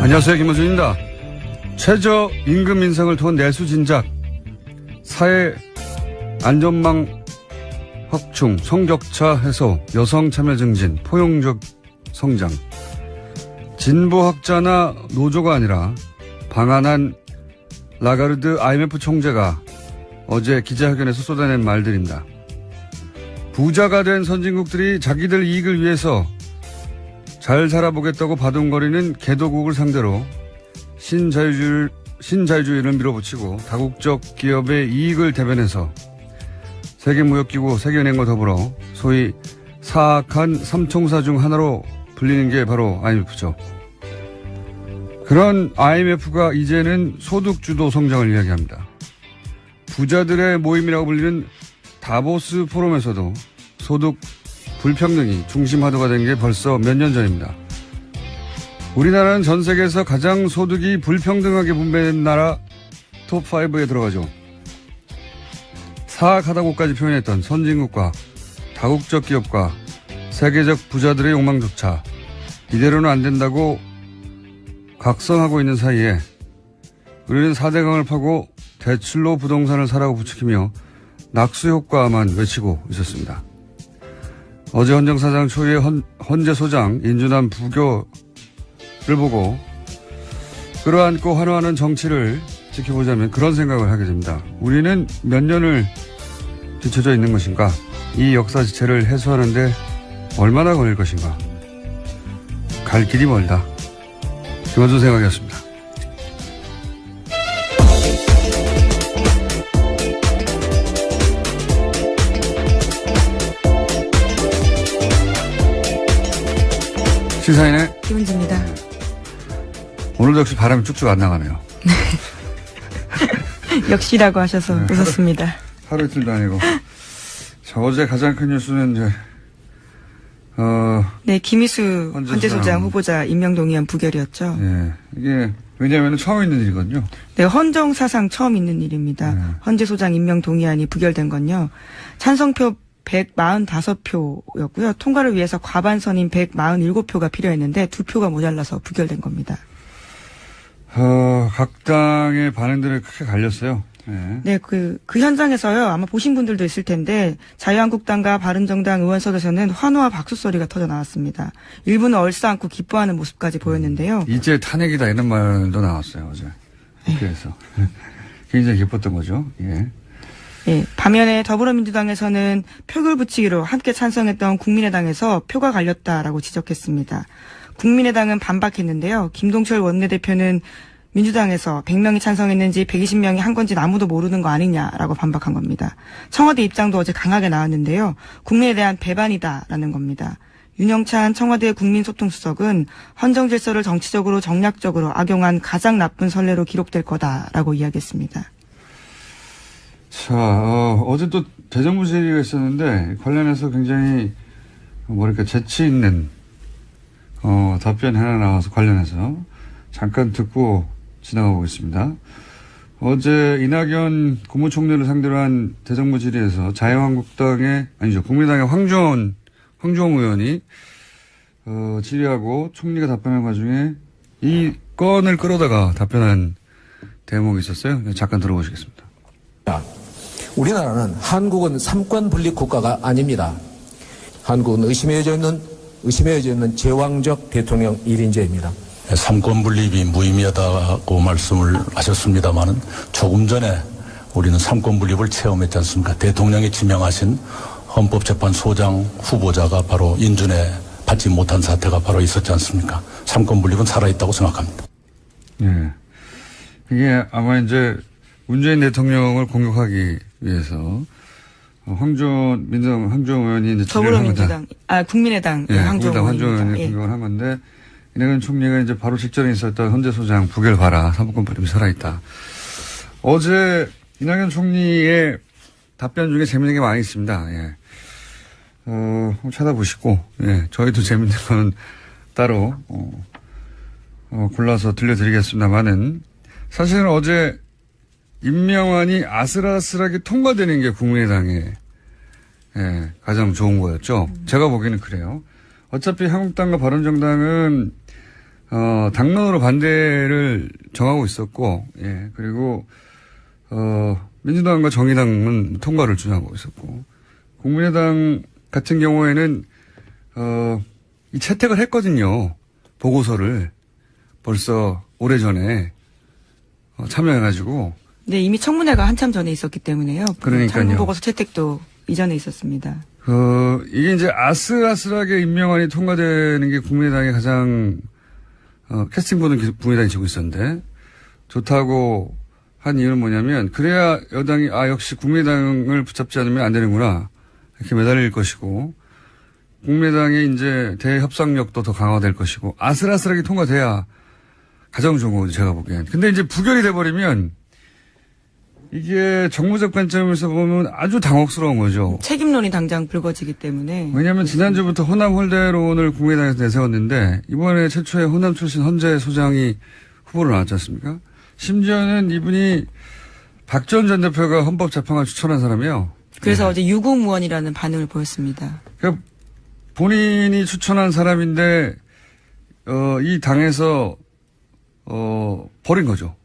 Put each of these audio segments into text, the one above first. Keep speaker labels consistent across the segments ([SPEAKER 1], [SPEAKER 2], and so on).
[SPEAKER 1] 안녕하세요, 김원준입니다. 최저임금 인상을 통한 내수 진작, 사회 안전망 확충, 성격차 해소, 여성 참여 증진, 포용적 성장. 진보학자나 노조가 아니라 방한한 라가르드 IMF 총재가 어제 기자회견에서 쏟아낸 말들입니다. 부자가 된 선진국들이 자기들 이익을 위해서 잘 살아보겠다고 바둥거리는 개도국을 상대로 신자유주의를 밀어붙이고 다국적 기업의 이익을 대변해서 세계무역기구 세계은행과 더불어 소위 사악한 삼총사 중 하나로 불리는 게 바로 IMF죠. 그런 IMF가 이제는 소득주도 성장을 이야기합니다. 부자들의 모임이라고 불리는 다보스 포럼에서도 소득 불평등이 중심 화두가 된 게 벌써 몇 년 전입니다. 우리나라는 전 세계에서 가장 소득이 불평등하게 분배된 나라 톱5에 들어가죠. 사악하다고까지 표현했던 선진국과 다국적 기업과 세계적 부자들의 욕망조차 이대로는 안 된다고 각성하고 있는 사이에 우리는 4대강을 파고 대출로 부동산을 사라고 부추기며 낙수효과만 외치고 있었습니다. 어제 헌정사장 초유의 헌재소장 인준한 부교를 보고 끌어안고 환호하는 정치를 지켜보자면 그런 생각을 하게 됩니다. 우리는 몇 년을 뒤처져 있는 것인가? 이 역사 지체를 해소하는데 얼마나 걸릴 것인가? 갈 길이 멀다. 김원준 생각이었습니다. 시사인의
[SPEAKER 2] 김은지입니다.
[SPEAKER 1] 오늘도 역시 바람이 쭉쭉 안 나가네요.
[SPEAKER 2] 역시라고 하셔서 웃었습니다.
[SPEAKER 1] 하루 이틀도 아니고. 자, 어제 가장 큰 뉴스는 이제
[SPEAKER 2] 네, 김희수 헌재소장 후보자 임명 동의안 부결이었죠.
[SPEAKER 1] 예, 이게 왜냐하면 처음 있는 일이거든요.
[SPEAKER 2] 네, 헌정 사상 처음 있는 일입니다.
[SPEAKER 1] 네.
[SPEAKER 2] 헌재소장 임명 동의안이 부결된 건요. 찬성표 145표였고요. 통과를 위해서 과반선인 147표가 필요했는데 2표가 모자라서 부결된 겁니다.
[SPEAKER 1] 각 당의 반응들이 크게 갈렸어요. 네.
[SPEAKER 2] 네, 그 현장에서요. 아마 보신 분들도 있을 텐데 자유한국당과 바른정당 의원석에서는 환호와 박수 소리가 터져 나왔습니다. 일부는 얼싸안고 기뻐하는 모습까지 보였는데요.
[SPEAKER 1] 이제 탄핵이다 이런 말도 나왔어요 어제 국회에서. 굉장히 기뻤던 거죠. 예.
[SPEAKER 2] 예, 반면에 더불어민주당에서는 표결 붙이기로 함께 찬성했던 국민의당에서 표가 갈렸다라고 지적했습니다. 국민의당은 반박했는데요. 김동철 원내대표는 민주당에서 100명이 찬성했는지 120명이 한 건지 아무도 모르는 거 아니냐라고 반박한 겁니다. 청와대 입장도 어제 강하게 나왔는데요. 국민에 대한 배반이다라는 겁니다. 윤영찬 청와대 국민소통수석은 헌정질서를 정치적으로 정략적으로 악용한 가장 나쁜 선례로 기록될 거다라고 이야기했습니다.
[SPEAKER 1] 자, 어제 또 대정부 질의가 있었는데 관련해서 굉장히 뭐랄까 재치 있는 답변 하나 나와서 관련해서 잠깐 듣고 지나가고 있습니다. 어제 이낙연 국무총리를 상대로 한 대정부 질의에서 국민의당의 황교안 의원이 질의하고 총리가 답변한 와중에 이 건을 끌어다가 답변한 대목이 있었어요. 잠깐 들어보시겠습니다.
[SPEAKER 3] 우리나라는 한국은 삼권 분립 국가가 아닙니다. 한국은 의심해져 있는 제왕적 대통령 1인제입니다.
[SPEAKER 4] 삼권 분립이 무의미하다고 말씀을 하셨습니다마는 조금 전에 우리는 삼권 분립을 체험했지 않습니까? 대통령이 지명하신 헌법재판소장 후보자가 바로 인준에 받지 못한 사태가 바로 있었지 않습니까? 삼권 분립은 살아있다고 생각합니다.
[SPEAKER 1] 네. 이게 아마 이제 문재인 대통령을 공격하기 위해서 황교안 의원이 이제
[SPEAKER 2] 더불어민주당, 국민의당
[SPEAKER 1] 황교안 의원이 공격을 한 건데 이낙연 총리가 이제 바로 직전에 있었던 헌재소장 부결 봐라. 사법권 분립이 살아있다. 어제 이낙연 총리의 답변 중에 재밌는 게 많이 있습니다. 예. 한번 찾아보시고, 예. 저희도 재밌는 건 따로, 골라서 들려드리겠습니다만은 사실은 어제 임명안이 아슬아슬하게 통과되는 게 국민의당의 가장 좋은 거였죠. 제가 보기에는 그래요. 어차피 한국당과 바른정당은 당론으로 반대를 정하고 있었고, 예, 그리고, 민주당과 정의당은 통과를 주장하고 있었고, 국민의당 같은 경우에는, 이 채택을 했거든요. 보고서를 벌써 오래전에 참여해가지고.
[SPEAKER 2] 네, 이미 청문회가 한참 전에 있었기 때문에요.
[SPEAKER 1] 그러니까요.
[SPEAKER 2] 정부보고서 채택도 이전에 있었습니다.
[SPEAKER 1] 이게 이제 아슬아슬하게 임명안이 통과되는 게 국민의당이 가장, 캐스팅보는 국민의당이 지고 있었는데, 좋다고 한 이유는 뭐냐면, 그래야 여당이, 역시 국민의당을 붙잡지 않으면 안 되는구나. 이렇게 매달릴 것이고, 국민의당의 이제 대협상력도 더 강화될 것이고, 아슬아슬하게 통과돼야 가장 좋은 거죠, 제가 보기엔. 근데 이제 부결이 돼버리면, 이게 정무적 관점에서 보면 아주 당혹스러운 거죠.
[SPEAKER 2] 책임론이 당장 불거지기 때문에.
[SPEAKER 1] 왜냐하면 지난주부터 호남 홀대론을 국민의당에서 내세웠는데 이번에 최초에 호남 출신 헌재 소장이 후보로 나왔지 않습니까? 심지어는 이분이 박지원 전 대표가 헌법재판관 추천한 사람이에요.
[SPEAKER 2] 그래서
[SPEAKER 1] 네.
[SPEAKER 2] 어제 유공무원이라는 반응을 보였습니다.
[SPEAKER 1] 그러니까 본인이 추천한 사람인데 이 당에서 버린 거죠.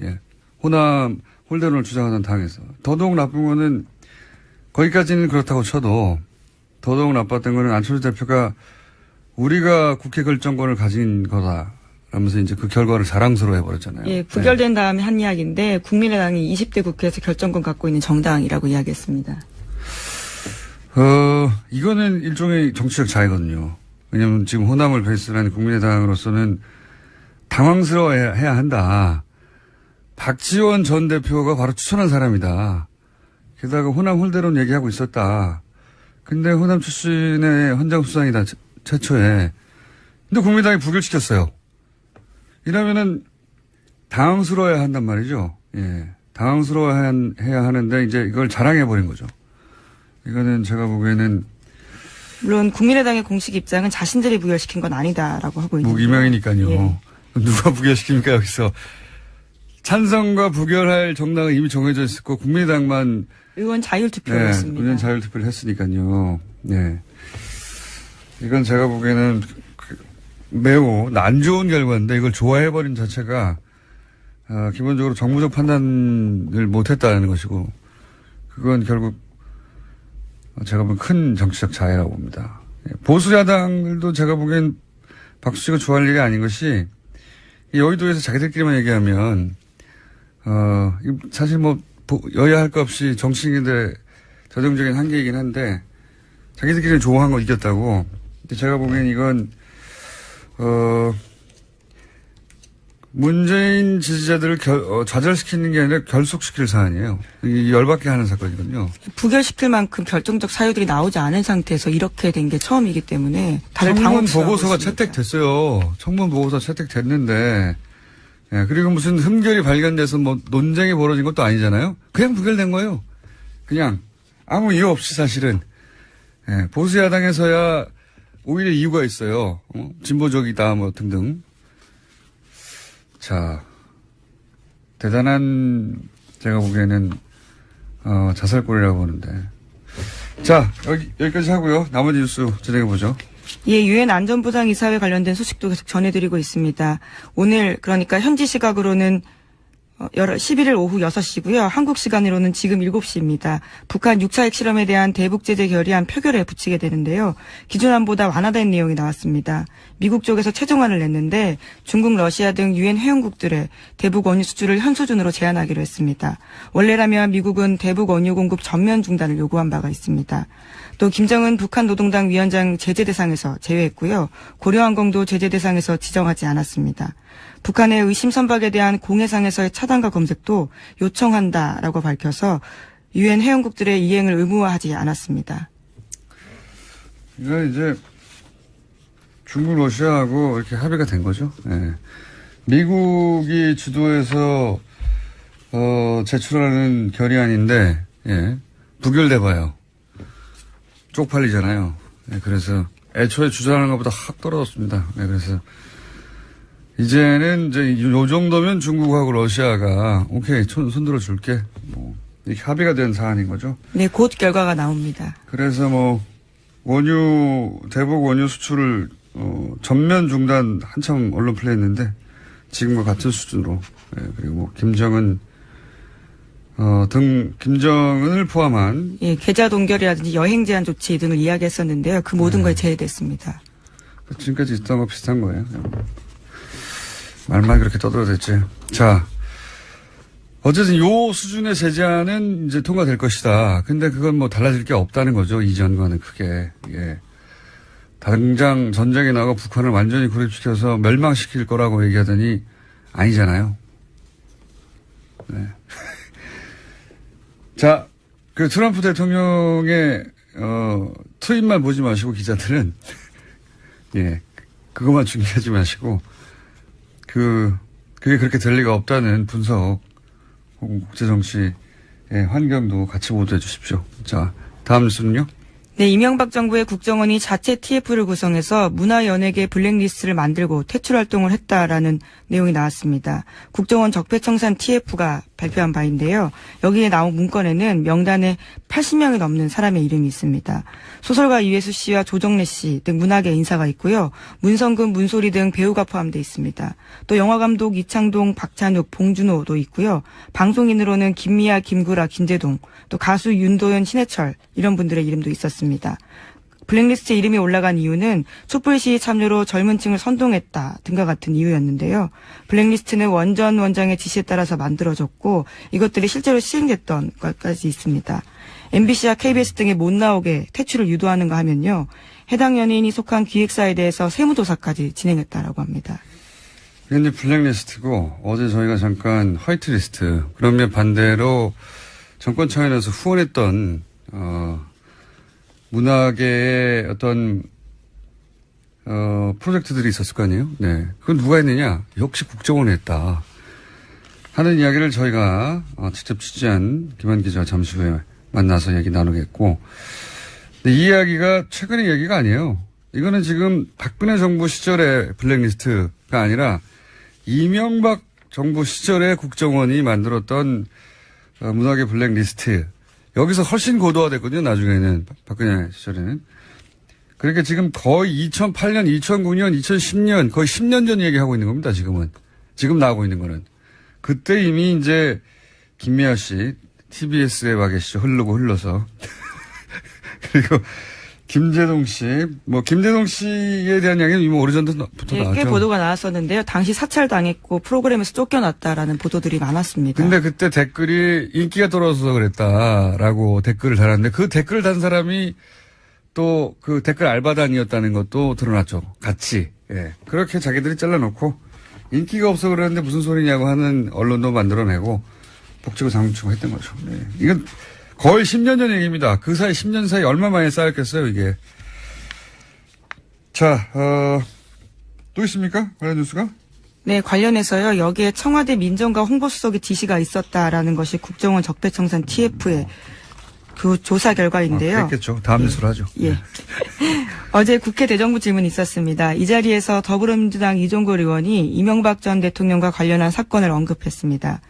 [SPEAKER 1] 예. 호남 홀대론을 주장하는 당에서. 더더욱 나쁜 거는 거기까지는 그렇다고 쳐도 더더욱 나빴던 거는 안철수 대표가 우리가 국회 결정권을 가진 거다. 라면서 이제 그 결과를 자랑스러워 해버렸잖아요.
[SPEAKER 2] 예, 부결된 다음에 한 이야기인데 국민의당이 20대 국회에서 결정권 갖고 있는 정당이라고 이야기했습니다.
[SPEAKER 1] 이거는 일종의 정치적 자해거든요. 왜냐하면 지금 호남을 베이스로 하는 국민의당으로서는 당황스러워해야 한다. 박지원 전 대표가 바로 추천한 사람이다. 게다가 호남 홀대론 얘기하고 있었다. 근데 호남 출신의 헌장 수장이다. 최초에. 근데 국민당이 부결시켰어요. 이러면은 당황스러워야 한단 말이죠. 예. 당황스러워해야 하는데 이제 이걸 자랑해버린 거죠. 이거는 제가 보기에는
[SPEAKER 2] 물론 국민의당의 공식 입장은 자신들이 부결시킨 건 아니다라고 하고 있는데.
[SPEAKER 1] 무기명이니까요.
[SPEAKER 2] 예.
[SPEAKER 1] 누가 부결시킵니까 여기서. 찬성과 부결할 정당은 이미 정해져 있었고 국민의당만
[SPEAKER 2] 의원 자율투표였습니다.
[SPEAKER 1] 의원 자율투표를 했으니까요. 네. 이건 제가 보기에는 매우 안 좋은 결과인데 이걸 좋아해버린 자체가 기본적으로 정무적 판단을 못했다는 것이고 그건 결국 제가 보기엔 큰 정치적 자해라고 봅니다. 보수 야당들도 제가 보기엔 박수치고 좋아할 일이 아닌 것이 여의도에서 자기들끼리만 얘기하면 사실 뭐 여야 할 것 없이 정치인들의 전형적인 한계이긴 한데 자기들끼리는 좋아한 거 이겼다고. 근데 제가 보기엔 이건 문재인 지지자들을 좌절시키는 게 아니라 결속시킬 사안이에요. 열받게 하는 사건이거든요.
[SPEAKER 2] 부결시킬 만큼 결정적 사유들이 나오지 않은 상태에서 이렇게 된 게 처음이기 때문에 다들
[SPEAKER 1] 청문
[SPEAKER 2] 당혹스러워하고
[SPEAKER 1] 보고서가
[SPEAKER 2] 있습니다.
[SPEAKER 1] 채택됐어요. 청문 보고서 채택됐는데 예, 그리고 무슨 흠결이 발견돼서 뭐 논쟁이 벌어진 것도 아니잖아요. 그냥 부결된 거예요. 그냥 아무 이유 없이 사실은. 예, 보수 야당에서야 오히려 이유가 있어요. 진보적이다 뭐 등등. 자, 대단한 제가 보기에는 자살골이라고 보는데. 자, 여기까지 하고요. 나머지 뉴스 진행해보죠.
[SPEAKER 2] 예, 유엔 안전보장 이사회 관련된 소식도 계속 전해드리고 있습니다. 오늘 그러니까 현지 시각으로는 11일 오후 6시고요. 한국 시간으로는 지금 7시입니다. 북한 6차 핵실험에 대한 대북 제재 결의안 표결에 붙이게 되는데요. 기존안보다 완화된 내용이 나왔습니다. 미국 쪽에서 최종안을 냈는데 중국, 러시아 등 유엔 회원국들의 대북 원유 수출을 현 수준으로 제한하기로 했습니다. 원래라면 미국은 대북 원유 공급 전면 중단을 요구한 바가 있습니다. 또 김정은 북한 노동당 위원장 제재 대상에서 제외했고요. 고려항공도 제재 대상에서 지정하지 않았습니다. 북한의 의심 선박에 대한 공해상에서의 차단과 검색도 요청한다라고 밝혀서 유엔 회원국들의 이행을 의무화하지 않았습니다.
[SPEAKER 1] 이거 이제 중국, 러시아하고 이렇게 합의가 된 거죠. 예. 미국이 주도해서 제출하는 결의안인데 예. 부결돼 봐요. 쪽팔리잖아요. 예. 그래서 애초에 주장하는 것보다 확 떨어졌습니다. 예. 그래서 이제는 이제 요 정도면 중국하고 러시아가 오케이 손들어 줄게 뭐 이렇게 합의가 된 사안인 거죠.
[SPEAKER 2] 네, 곧 결과가 나옵니다.
[SPEAKER 1] 그래서 뭐 대북 원유 수출을 전면 중단 한참 언론 플레이했는데 지금과 같은 수준으로 예, 그리고 뭐 김정은을 포함한
[SPEAKER 2] 계좌 동결이라든지 여행 제한 조치 등을 이야기했었는데요. 그 모든 거에 제외됐습니다.
[SPEAKER 1] 지금까지 있던 거 비슷한 거예요. 말만 그렇게 떠들어댔지. 자, 어쨌든 요 수준의 제재안은 이제 통과될 것이다. 근데 그건 뭐 달라질 게 없다는 거죠. 이전과는 크게. 예. 당장 전쟁에 나가 북한을 완전히 고립시켜서 멸망시킬 거라고 얘기하더니 아니잖아요. 네. 자, 그 트럼프 대통령의 트윗만 보지 마시고 기자들은 예, 그것만 중요하지 마시고 그게 그렇게 될 리가 없다는 분석 혹은 국제정치의 환경도 같이 보도해 주십시오. 자, 다음 뉴스는요.
[SPEAKER 2] 네, 이명박 정부의 국정원이 자체 TF를 구성해서 문화연예계 블랙리스트를 만들고 퇴출 활동을 했다라는 내용이 나왔습니다. 국정원 적폐청산 TF가 발표한 바인데요. 여기에 나온 문건에는 명단에 80명이 넘는 사람의 이름이 있습니다. 소설가 이회수 씨와 조정래 씨 등 문학의 인사가 있고요. 문성근, 문소리 등 배우가 포함되어 있습니다. 또 영화감독 이창동, 박찬욱, 봉준호도 있고요. 방송인으로는 김미아, 김구라, 김재동, 또 가수 윤도현, 신해철 이런 분들의 이름도 있었습니다. 블랙리스트에 이름이 올라간 이유는 촛불 시위 참여로 젊은 층을 선동했다 등과 같은 이유였는데요. 블랙리스트는 원장의 지시에 따라서 만들어졌고 이것들이 실제로 시행됐던 것까지 있습니다. MBC와 KBS 등에 못 나오게 퇴출을 유도하는가 하면요. 해당 연예인이 속한 기획사에 대해서 세무조사까지 진행했다라고 합니다.
[SPEAKER 1] 이게 이제 블랙리스트고 어제 저희가 잠깐 화이트리스트 그러면 반대로 정권 차원에서 후원했던 문학계의 어떤 프로젝트들이 있었을 거 아니에요? 네. 그건 누가 했느냐? 역시 국정원이 했다. 하는 이야기를 저희가 직접 취재한 김한 기자와 잠시 후에 만나서 얘기 나누겠고, 근데 이 이야기가 최근의 얘기가 아니에요. 이거는 지금 박근혜 정부 시절의 블랙리스트가 아니라 이명박 정부 시절에 국정원이 만들었던 문학의 블랙리스트. 여기서 훨씬 고도화됐거든요. 나중에는 박근혜 시절에는. 그러니까 지금 거의 2008년, 2009년, 2010년 거의 10년 전 얘기하고 있는 겁니다. 지금은. 지금 나오고 있는 거는. 그때 이미 이제 김미아 씨 TBS에 와 계시죠. 흘러서. 그리고 김재동 씨, 김재동 씨에 대한 이야기는 이미 오래전부터 나왔죠.
[SPEAKER 2] 꽤 보도가 나왔었는데요. 당시 사찰당했고 프로그램에서 쫓겨났다라는 보도들이 많았습니다.
[SPEAKER 1] 근데 그때 댓글이 인기가 떨어져서 그랬다라고 댓글을 달았는데 그 댓글을 단 사람이 또 그 댓글 알바단이었다는 것도 드러났죠. 같이. 예. 그렇게 자기들이 잘라놓고 인기가 없어 그러는데 무슨 소리냐고 하는 언론도 만들어내고 복지고 장치고 했던 거죠. 네. 이건 거의 10년 전 얘기입니다. 그 사이 10년 사이 얼마 만에 쌓였겠어요, 이게. 자, 또 있습니까? 관련 뉴스가?
[SPEAKER 2] 네, 관련해서요. 여기에 청와대 민정과 홍보수석의 지시가 있었다라는 것이 국정원 적폐청산 TF의 그 조사 결과인데요.
[SPEAKER 1] 그랬겠죠. 다음 뉴스로 하죠.
[SPEAKER 2] 예. 어제 국회 대정부 질문이 있었습니다. 이 자리에서 더불어민주당 이종걸 의원이 이명박 전 대통령과 관련한 사건을 언급했습니다.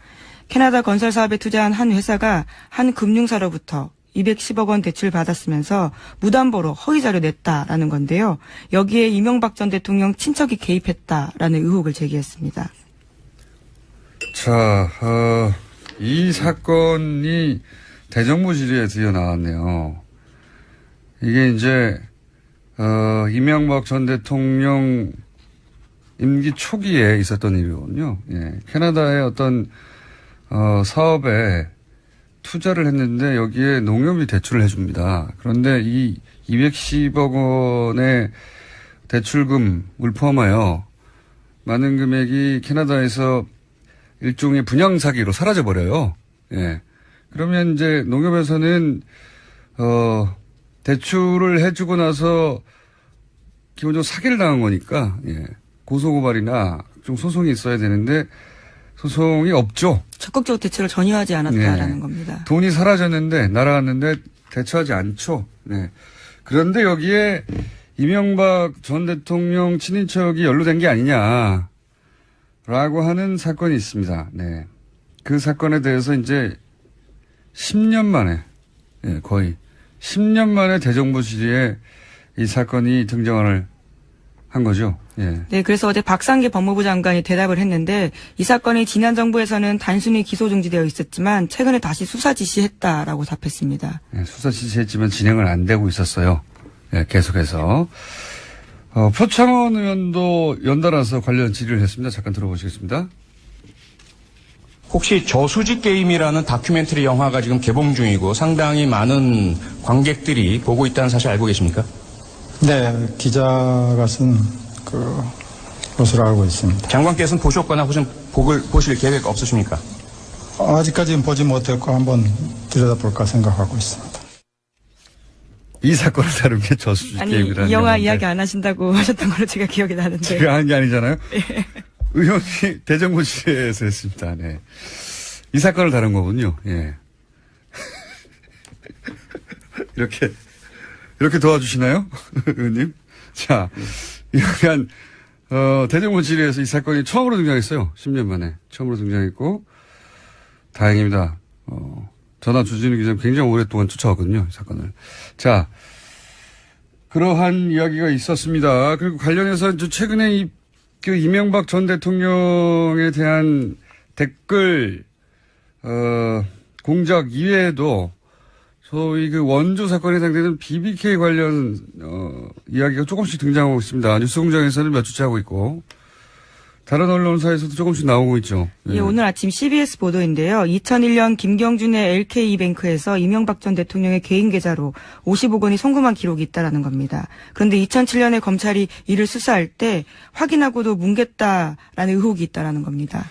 [SPEAKER 2] 캐나다 건설 사업에 투자한 한 회사가 한 금융사로부터 210억 원 대출 받았으면서 무담보로 허위 자료 냈다라는 건데요. 여기에 이명박 전 대통령 친척이 개입했다라는 의혹을 제기했습니다.
[SPEAKER 1] 자, 이 사건이 대정부 질의에 드디어 나왔네요. 이게 이제 이명박 전 대통령 임기 초기에 있었던 일이거든요. 예. 캐나다의 어떤 사업에 투자를 했는데 여기에 농협이 대출을 해줍니다. 그런데 이 210억 원의 대출금을 포함하여 많은 금액이 캐나다에서 일종의 분양 사기로 사라져 버려요. 예. 그러면 이제 농협에서는 대출을 해주고 나서 기본적으로 사기를 당한 거니까 예. 고소고발이나 좀 소송이 있어야 되는데 소송이 없죠.
[SPEAKER 2] 적극적으로 대처를 전혀 하지 않았다라는
[SPEAKER 1] 네.
[SPEAKER 2] 겁니다.
[SPEAKER 1] 돈이 사라졌는데 날아갔는데 대처하지 않죠. 네. 그런데 여기에 이명박 전 대통령 친인척이 연루된 게 아니냐라고 하는 사건이 있습니다. 네. 그 사건에 대해서 이제 10년 만에 거의 10년 만에 대정부 질의에 이 사건이 등장을 한 거죠. 예.
[SPEAKER 2] 네, 그래서 어제 박상기 법무부 장관이 대답을 했는데 이 사건이 지난 정부에서는 단순히 기소 중지되어 있었지만 최근에 다시 수사 지시했다라고 답했습니다.
[SPEAKER 1] 예, 수사 지시했지만 진행을 안 되고 있었어요. 예, 계속해서. 표창원 의원도 연달아서 관련 질의를 했습니다. 잠깐 들어보시겠습니다.
[SPEAKER 5] 혹시 저수지 게임이라는 다큐멘터리 영화가 지금 개봉 중이고 상당히 많은 관객들이 보고 있다는 사실 알고 계십니까?
[SPEAKER 6] 네, 기자가 쓴 것으로 알고 있습니다.
[SPEAKER 5] 장관께서는 보셨거나 혹시 보실 계획 없으십니까?
[SPEAKER 6] 아직까지는 보지 못했고 한번 들여다볼까 생각하고 있습니다.
[SPEAKER 1] 이 사건을 다룬 게 저수지
[SPEAKER 2] 아니,
[SPEAKER 1] 게임이라는
[SPEAKER 2] 이 영화
[SPEAKER 1] 영화인데.
[SPEAKER 2] 이야기 안 하신다고 하셨던 걸로 제가 기억이 나는데.
[SPEAKER 1] 제가 한 게 아니잖아요. 의원이 대정부실에서 했습니다. 네. 이 사건을 다룬 거군요. 예. 이렇게 도와주시나요? 의원님? 자, 이러면, 대정부실에서 이 사건이 처음으로 등장했어요. 10년 만에. 처음으로 등장했고, 다행입니다. 전화 주진우 기자 굉장히 오랫동안 쫓아왔거든요. 이 사건을. 자, 그러한 이야기가 있었습니다. 그리고 관련해서 최근에 이명박 전 대통령에 대한 댓글, 공작 이외에도 소위 원조 사건에 해당되는 BBK 관련, 이야기가 조금씩 등장하고 있습니다. 뉴스공장에서는 몇 주째 하고 있고, 다른 언론사에서도 조금씩 나오고 있죠.
[SPEAKER 2] 예, 오늘 아침 CBS 보도인데요. 2001년 김경준의 LK이뱅크에서 이명박 전 대통령의 개인 계좌로 50억 원이 송금한 기록이 있다라는 겁니다. 그런데 2007년에 검찰이 이를 수사할 때 확인하고도 뭉갰다라는 의혹이 있다라는 겁니다.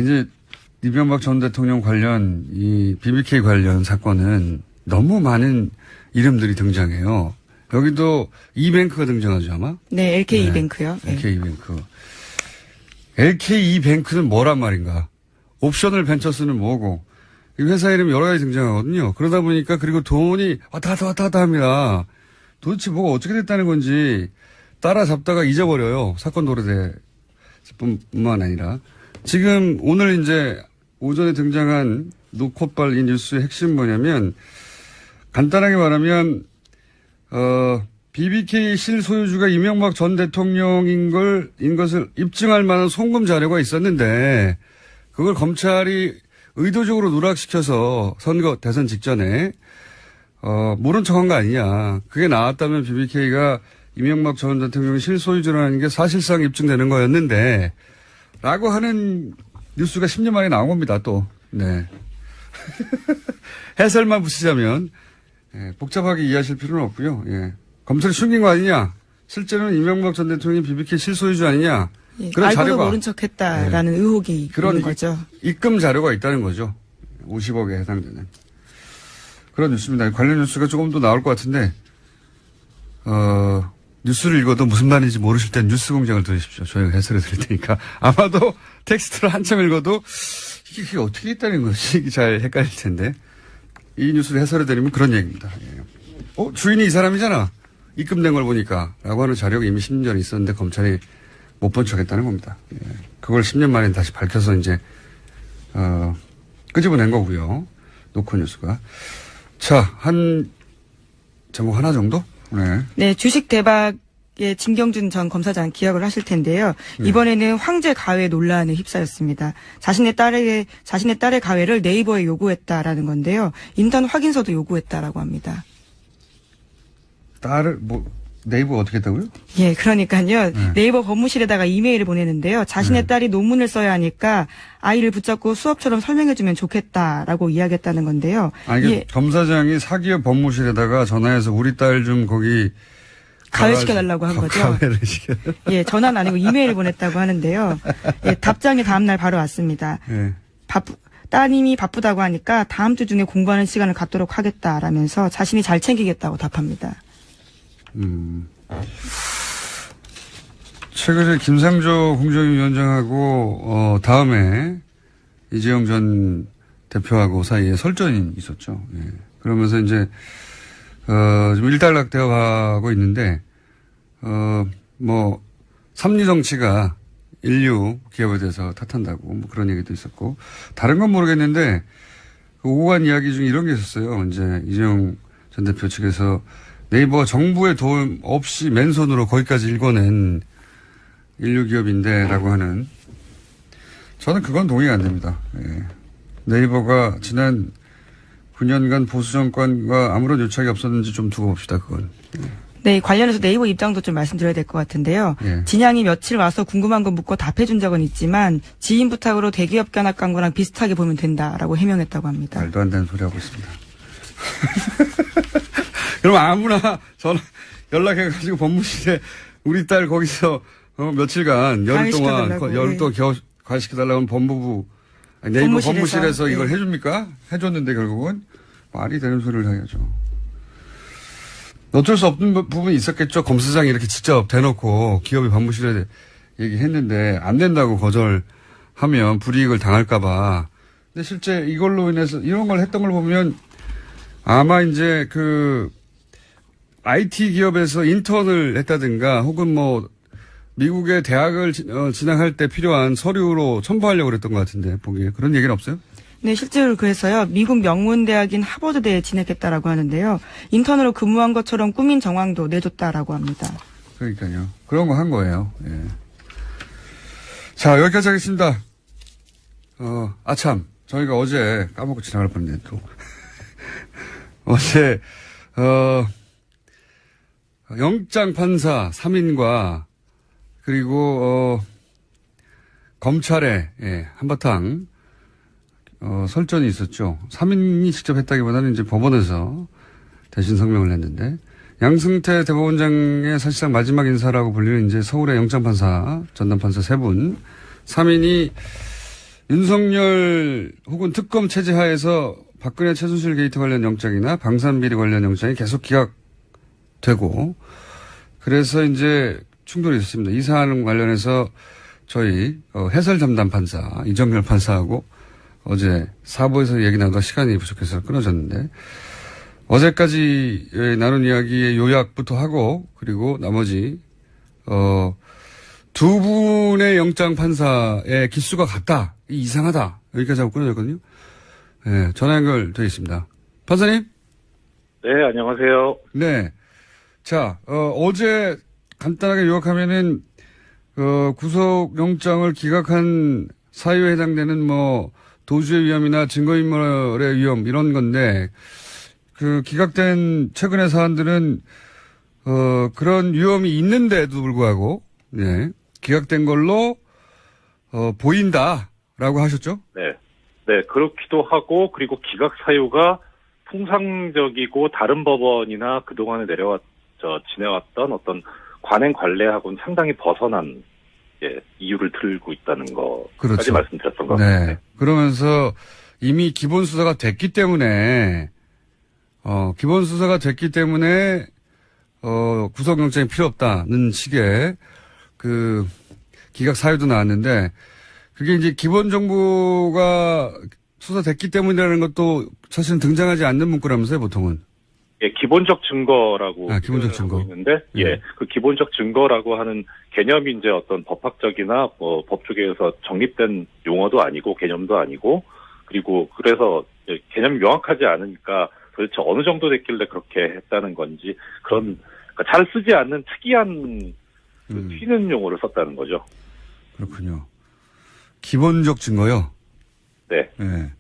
[SPEAKER 1] 이제 이명박 전 대통령 관련 이 BBK 관련 사건은 너무 많은 이름들이 등장해요. 여기도 이뱅크가 등장하죠 아마?
[SPEAKER 2] 네, LK이뱅크요.
[SPEAKER 1] 네, LK이뱅크. LK이뱅크는 뭐란 말인가? 옵셔널 벤처스는 뭐고? 이 회사 이름이 여러 가지 등장하거든요. 그러다 보니까 그리고 돈이 왔다 갔다 합니다. 도대체 뭐가 어떻게 됐다는 건지 따라잡다가 잊어버려요. 사건 도래될 뿐만 아니라. 지금 오늘 이제 오전에 등장한 노콧발 이 뉴스의 핵심은 뭐냐면 간단하게 말하면 BBK 실소유주가 이명박 전 대통령인 것을 입증할 만한 송금 자료가 있었는데 그걸 검찰이 의도적으로 누락시켜서 선거 대선 직전에 모른 척한 거 아니냐. 그게 나왔다면 BBK가 이명박 전 대통령이 실소유주라는 게 사실상 입증되는 거였는데 라고 하는 뉴스가 10년 만에 나온 겁니다, 또. 네. 해설만 붙이자면, 복잡하게 이해하실 필요는 없고요. 예. 검찰이 숨긴 거 아니냐? 실제로는 이명박 전 대통령이 BBK 실소유주 아니냐?
[SPEAKER 2] 예,
[SPEAKER 1] 그런
[SPEAKER 2] 알고도
[SPEAKER 1] 자료가.
[SPEAKER 2] 모른 척 했다라는 의혹이 있는 거죠.
[SPEAKER 1] 입금 자료가 있다는 거죠. 50억에 해당되는. 그런 뉴스입니다. 관련 뉴스가 조금 더 나올 것 같은데, 뉴스를 읽어도 무슨 말인지 모르실 땐 뉴스 공장을 들으십시오. 저희가 해설해 드릴 테니까. 아마도 텍스트를 한참 읽어도 이게 어떻게 있다는 것이 잘 헷갈릴 텐데. 이 뉴스를 해설해 드리면 그런 얘기입니다. 예. 주인이 이 사람이잖아. 입금된 걸 보니까. 라고 하는 자료가 이미 10년 전에 있었는데 검찰이 못 본 척 했다는 겁니다. 예. 그걸 10년 만에 다시 밝혀서 이제, 끄집어낸 거고요. 노코 뉴스가. 자, 제목 하나 정도? 네.
[SPEAKER 2] 네, 주식 대박의 진경준 전 검사장 기억을 하실 텐데요. 이번에는 황제 가회 논란에 휩싸였습니다. 자신의 딸의 가회를 네이버에 요구했다라는 건데요. 인턴 확인서도 요구했다라고 합니다.
[SPEAKER 1] 네이버 어떻게 했다고요?
[SPEAKER 2] 예, 그러니까요. 네이버 법무실에다가 이메일을 보내는데요. 자신의 딸이 논문을 써야 하니까 아이를 붙잡고 수업처럼 설명해주면 좋겠다라고 이야기했다는 건데요.
[SPEAKER 1] 이게 검사장이 사기업 법무실에다가 전화해서 우리 딸 좀 거기
[SPEAKER 2] 가회시켜달라고 한 거죠.
[SPEAKER 1] 가회를 시켜.
[SPEAKER 2] 예, 전화는 아니고 이메일을 보냈다고 하는데요. 예, 답장이 다음날 바로 왔습니다.
[SPEAKER 1] 예.
[SPEAKER 2] 따님이 바쁘다고 하니까 다음 주 중에 공부하는 시간을 갖도록 하겠다라면서 자신이 잘 챙기겠다고 답합니다.
[SPEAKER 1] 최근에 김상조 공정위원장하고 다음에 이재용 전 대표하고 사이에 설전이 있었죠. 예. 그러면서 이제 좀 일단락되어 가고 있는데 삼리 정치가 인류 기업에 대해서 탓한다고 뭐 그런 얘기도 있었고 다른 건 모르겠는데 그 오간 이야기 중에 이런 게 있었어요. 이제 이재용 전 대표 측에서 네이버가 정부의 도움 없이 맨손으로 거기까지 읽어낸 인류 기업인데라고 하는 저는 그건 동의가 안 됩니다. 예. 네이버가 지난 9년간 보수 정권과 아무런 유착이 없었는지 좀 두고 봅시다. 그건.
[SPEAKER 2] 네, 관련해서 네이버 입장도 좀 말씀드려야 될 것 같은데요.
[SPEAKER 1] 예.
[SPEAKER 2] 진양이 며칠 와서 궁금한 거 묻고 답해준 적은 있지만 지인 부탁으로 대기업 견학 광고랑 비슷하게 보면 된다라고 해명했다고 합니다.
[SPEAKER 1] 말도 안 되는 소리 하고 있습니다. 그럼 아무나 전화 연락해가지고 법무실에 우리 딸 거기서 며칠간 열흘 동안
[SPEAKER 2] 가해시켜달라고.
[SPEAKER 1] 겨우 가해시켜달라고 하면 법무부 네이버 법무실에서 이걸
[SPEAKER 2] 네.
[SPEAKER 1] 해줍니까? 해줬는데 결국은 말이 되는 소리를 해야죠. 어쩔 수 없는 부분이 있었겠죠. 검사장이 이렇게 직접 대놓고 기업이 법무실에 얘기했는데 안 된다고 거절하면 불이익을 당할까봐. 근데 실제 이걸로 인해서 이런 걸 했던 걸 보면 아마 이제 그 IT 기업에서 인턴을 했다든가 혹은 뭐 미국의 대학을 진학할 때 필요한 서류로 첨부하려고 그랬던 것 같은데 보기에 그런 얘기는 없어요?
[SPEAKER 2] 네, 실제로 그래서요. 미국 명문대학인 하버드대에 진학했다라고 하는데요. 인턴으로 근무한 것처럼 꾸민 정황도 내줬다라고 합니다.
[SPEAKER 1] 그러니까요. 그런 거 한 거예요. 예. 자, 여기까지 하겠습니다. 참. 저희가 어제 까먹고 지나갈 뻔했네, 또. 어제, 영장판사 3인과 그리고, 검찰에, 예, 한바탕, 설전이 있었죠. 3인이 직접 했다기보다는 이제 법원에서 대신 성명을 했는데, 양승태 대법원장의 사실상 마지막 인사라고 불리는 이제 서울의 영장판사, 전담판사 3분, 3인이 윤석열 혹은 특검 체제 하에서 박근혜 최순실 게이트 관련 영장이나 방산비리 관련 영장이 계속 기각되고, 그래서 이제 충돌이 있었습니다. 이 사안 관련해서 저희 해설 담당 판사, 이정열 판사하고 어제 사부에서 얘기 나누다 시간이 부족해서 끊어졌는데, 어제까지 나눈 이야기의 요약부터 하고, 그리고 나머지, 두 분의 영장 판사의 기수가 같다. 이상하다. 여기까지 하고 끊어졌거든요. 네, 전화 연결되어 있습니다. 판사님?
[SPEAKER 7] 네, 안녕하세요.
[SPEAKER 1] 네. 자, 어제 간단하게 요약하면은, 구속영장을 기각한 사유에 해당되는 뭐, 도주의 위험이나 증거인멸의 위험, 이런 건데, 그 기각된 최근의 사안들은 그런 위험이 있는데도 불구하고 네, 기각된 걸로 보인다라고 하셨죠?
[SPEAKER 7] 네, 네 그렇기도 하고 그리고 기각 사유가 통상적이고 다른 법원이나 그동안에 지내왔던 어떤 관행 관례하고는 상당히 벗어난 이유를 들고 있다는 거까지
[SPEAKER 1] 그렇죠.
[SPEAKER 7] 말씀드렸던 것
[SPEAKER 1] 네.
[SPEAKER 7] 같아요.
[SPEAKER 1] 그러면서 이미 기본 수사가 됐기 때문에 구속영장이 필요 없다는 식의 그 기각 사유도 나왔는데, 그게 이제 기본 정보가 수사됐기 때문이라는 것도 사실은 등장하지 않는 문구라면서요, 보통은.
[SPEAKER 7] 예, 기본적 증거라고
[SPEAKER 1] 기본적 증거.
[SPEAKER 7] 있는데, 그 기본적 증거라고 하는 개념이 이제 어떤 법학적이나 법조계에서 정립된 용어도 아니고 개념도 아니고, 그리고 그래서 개념이 명확하지 않으니까 도대체 어느 정도 됐길래 그렇게 했다는 건지 그러니까 잘 쓰지 않는 특이한 튀는 용어를 썼다는 거죠.
[SPEAKER 1] 그렇군요. 기본적 증거요?
[SPEAKER 7] 네.
[SPEAKER 1] 네.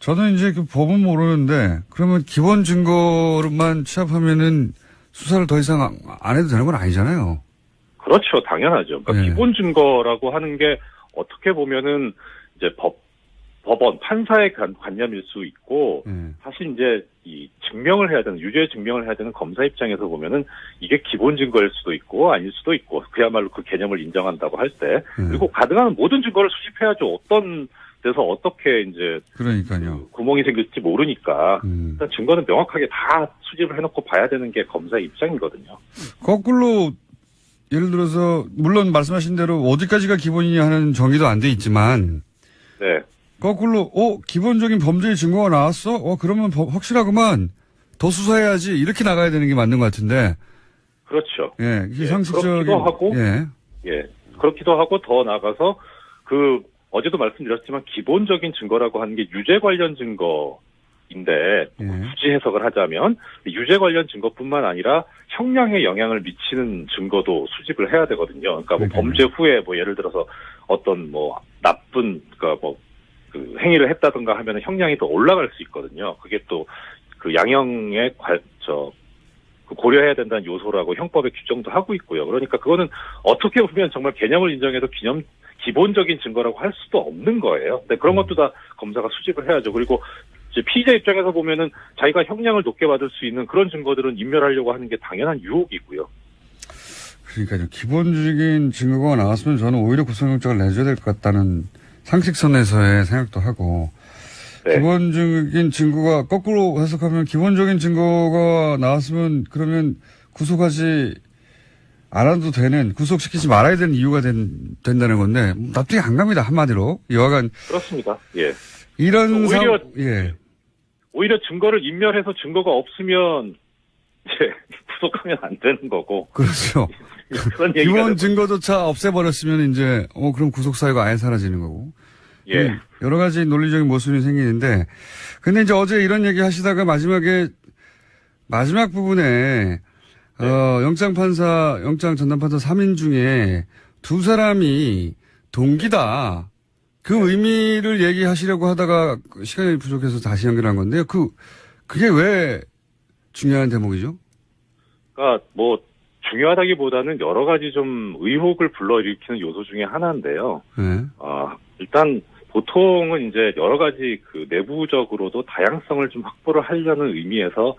[SPEAKER 1] 저는 이제 그 법은 모르는데, 그러면 기본 증거로만 취합하면은 수사를 더 이상 안 해도 되는 건 아니잖아요.
[SPEAKER 7] 그렇죠. 당연하죠. 그러니까
[SPEAKER 1] 네.
[SPEAKER 7] 기본 증거라고 하는 게 어떻게 보면은 이제 법원, 판사의 관념일 수 있고, 사실 이제 유죄 증명을 해야 되는 검사 입장에서 보면은 이게 기본 증거일 수도 있고, 아닐 수도 있고, 그야말로 그 개념을 인정한다고 할 때, 그리고 가능한 모든 증거를 수집해야죠. 어떤 데서 어떻게 이제.
[SPEAKER 1] 그러니까요.
[SPEAKER 7] 구멍이 생길지 모르니까, 일단 증거는 명확하게 다 수집을 해놓고 봐야 되는 게 검사의 입장이거든요.
[SPEAKER 1] 거꾸로, 예를 들어서, 물론 말씀하신 대로 어디까지가 기본이냐 하는 정의도 안 돼 있지만,
[SPEAKER 7] 네.
[SPEAKER 1] 거꾸로, 기본적인 범죄의 증거가 나왔어? 그러면 확실하구만. 더 수사해야지. 이렇게 나가야 되는 게 맞는 것 같은데.
[SPEAKER 7] 그렇죠.
[SPEAKER 1] 예, 이게 상식적인.
[SPEAKER 7] 그렇기도 하고,
[SPEAKER 1] 예.
[SPEAKER 7] 그렇기도 하고 더 나가서 어제도 말씀드렸지만 기본적인 증거라고 하는 게 유죄 관련 증거인 인데 굳이 해석을 하자면 유죄 관련 증거뿐만 아니라 형량에 영향을 미치는 증거도 수집을 해야 되거든요. 그러니까 뭐 범죄 후에 뭐 예를 들어서 어떤 뭐 나쁜 그러니까 뭐 그 행위를 했다든가 하면 형량이 더 올라갈 수 있거든요. 그게 또 그 양형에 고려해야 된다는 요소라고 형법에 규정도 하고 있고요. 그러니까 그거는 어떻게 보면 정말 개념을 인정해도 기본적인 증거라고 할 수도 없는 거예요. 근데 그런 것도 다 검사가 수집을 해야죠. 그리고 이제 피의자 입장에서 보면은 자기가 형량을 높게 받을 수 있는 그런 증거들은 인멸하려고 하는 게 당연한 유혹이고요.
[SPEAKER 1] 그러니까요. 기본적인 증거가 나왔으면 저는 오히려 구속영장을 내줘야 될 것 같다는 상식선에서의 생각도 하고, 네. 기본적인 증거가 거꾸로 해석하면 기본적인 증거가 나왔으면 그러면 구속하지 않아도 되는, 구속시키지 말아야 되는 이유가 된다는 건데 납득이 안 갑니다. 한마디로. 여하간
[SPEAKER 7] 그렇습니다. 예.
[SPEAKER 1] 이런
[SPEAKER 7] 오히려 증거를 인멸해서 증거가 없으면 이제 구속하면 안 되는 거고.
[SPEAKER 1] 그렇죠.
[SPEAKER 7] 그런
[SPEAKER 1] 기본 증거조차 없애버렸으면 이제 그럼 구속 사유가 아예 사라지는 거고.
[SPEAKER 7] 예.
[SPEAKER 1] 여러 가지 논리적인 모순이 생기는데, 근데 이제 어제 이런 얘기 하시다가 마지막 부분에 영장 전담판사 3인 중에 2사람이 동기다. 그 의미를 얘기하시려고 하다가 시간이 부족해서 다시 연결한 건데요. 그게 왜 중요한 대목이죠?
[SPEAKER 7] 그러니까 뭐 중요하다기보다는 여러 가지 좀 의혹을 불러일으키는 요소 중에 하나인데요.
[SPEAKER 1] 네.
[SPEAKER 7] 일단 보통은 이제 여러 가지 그 내부적으로도 다양성을 좀 확보를 하려는 의미에서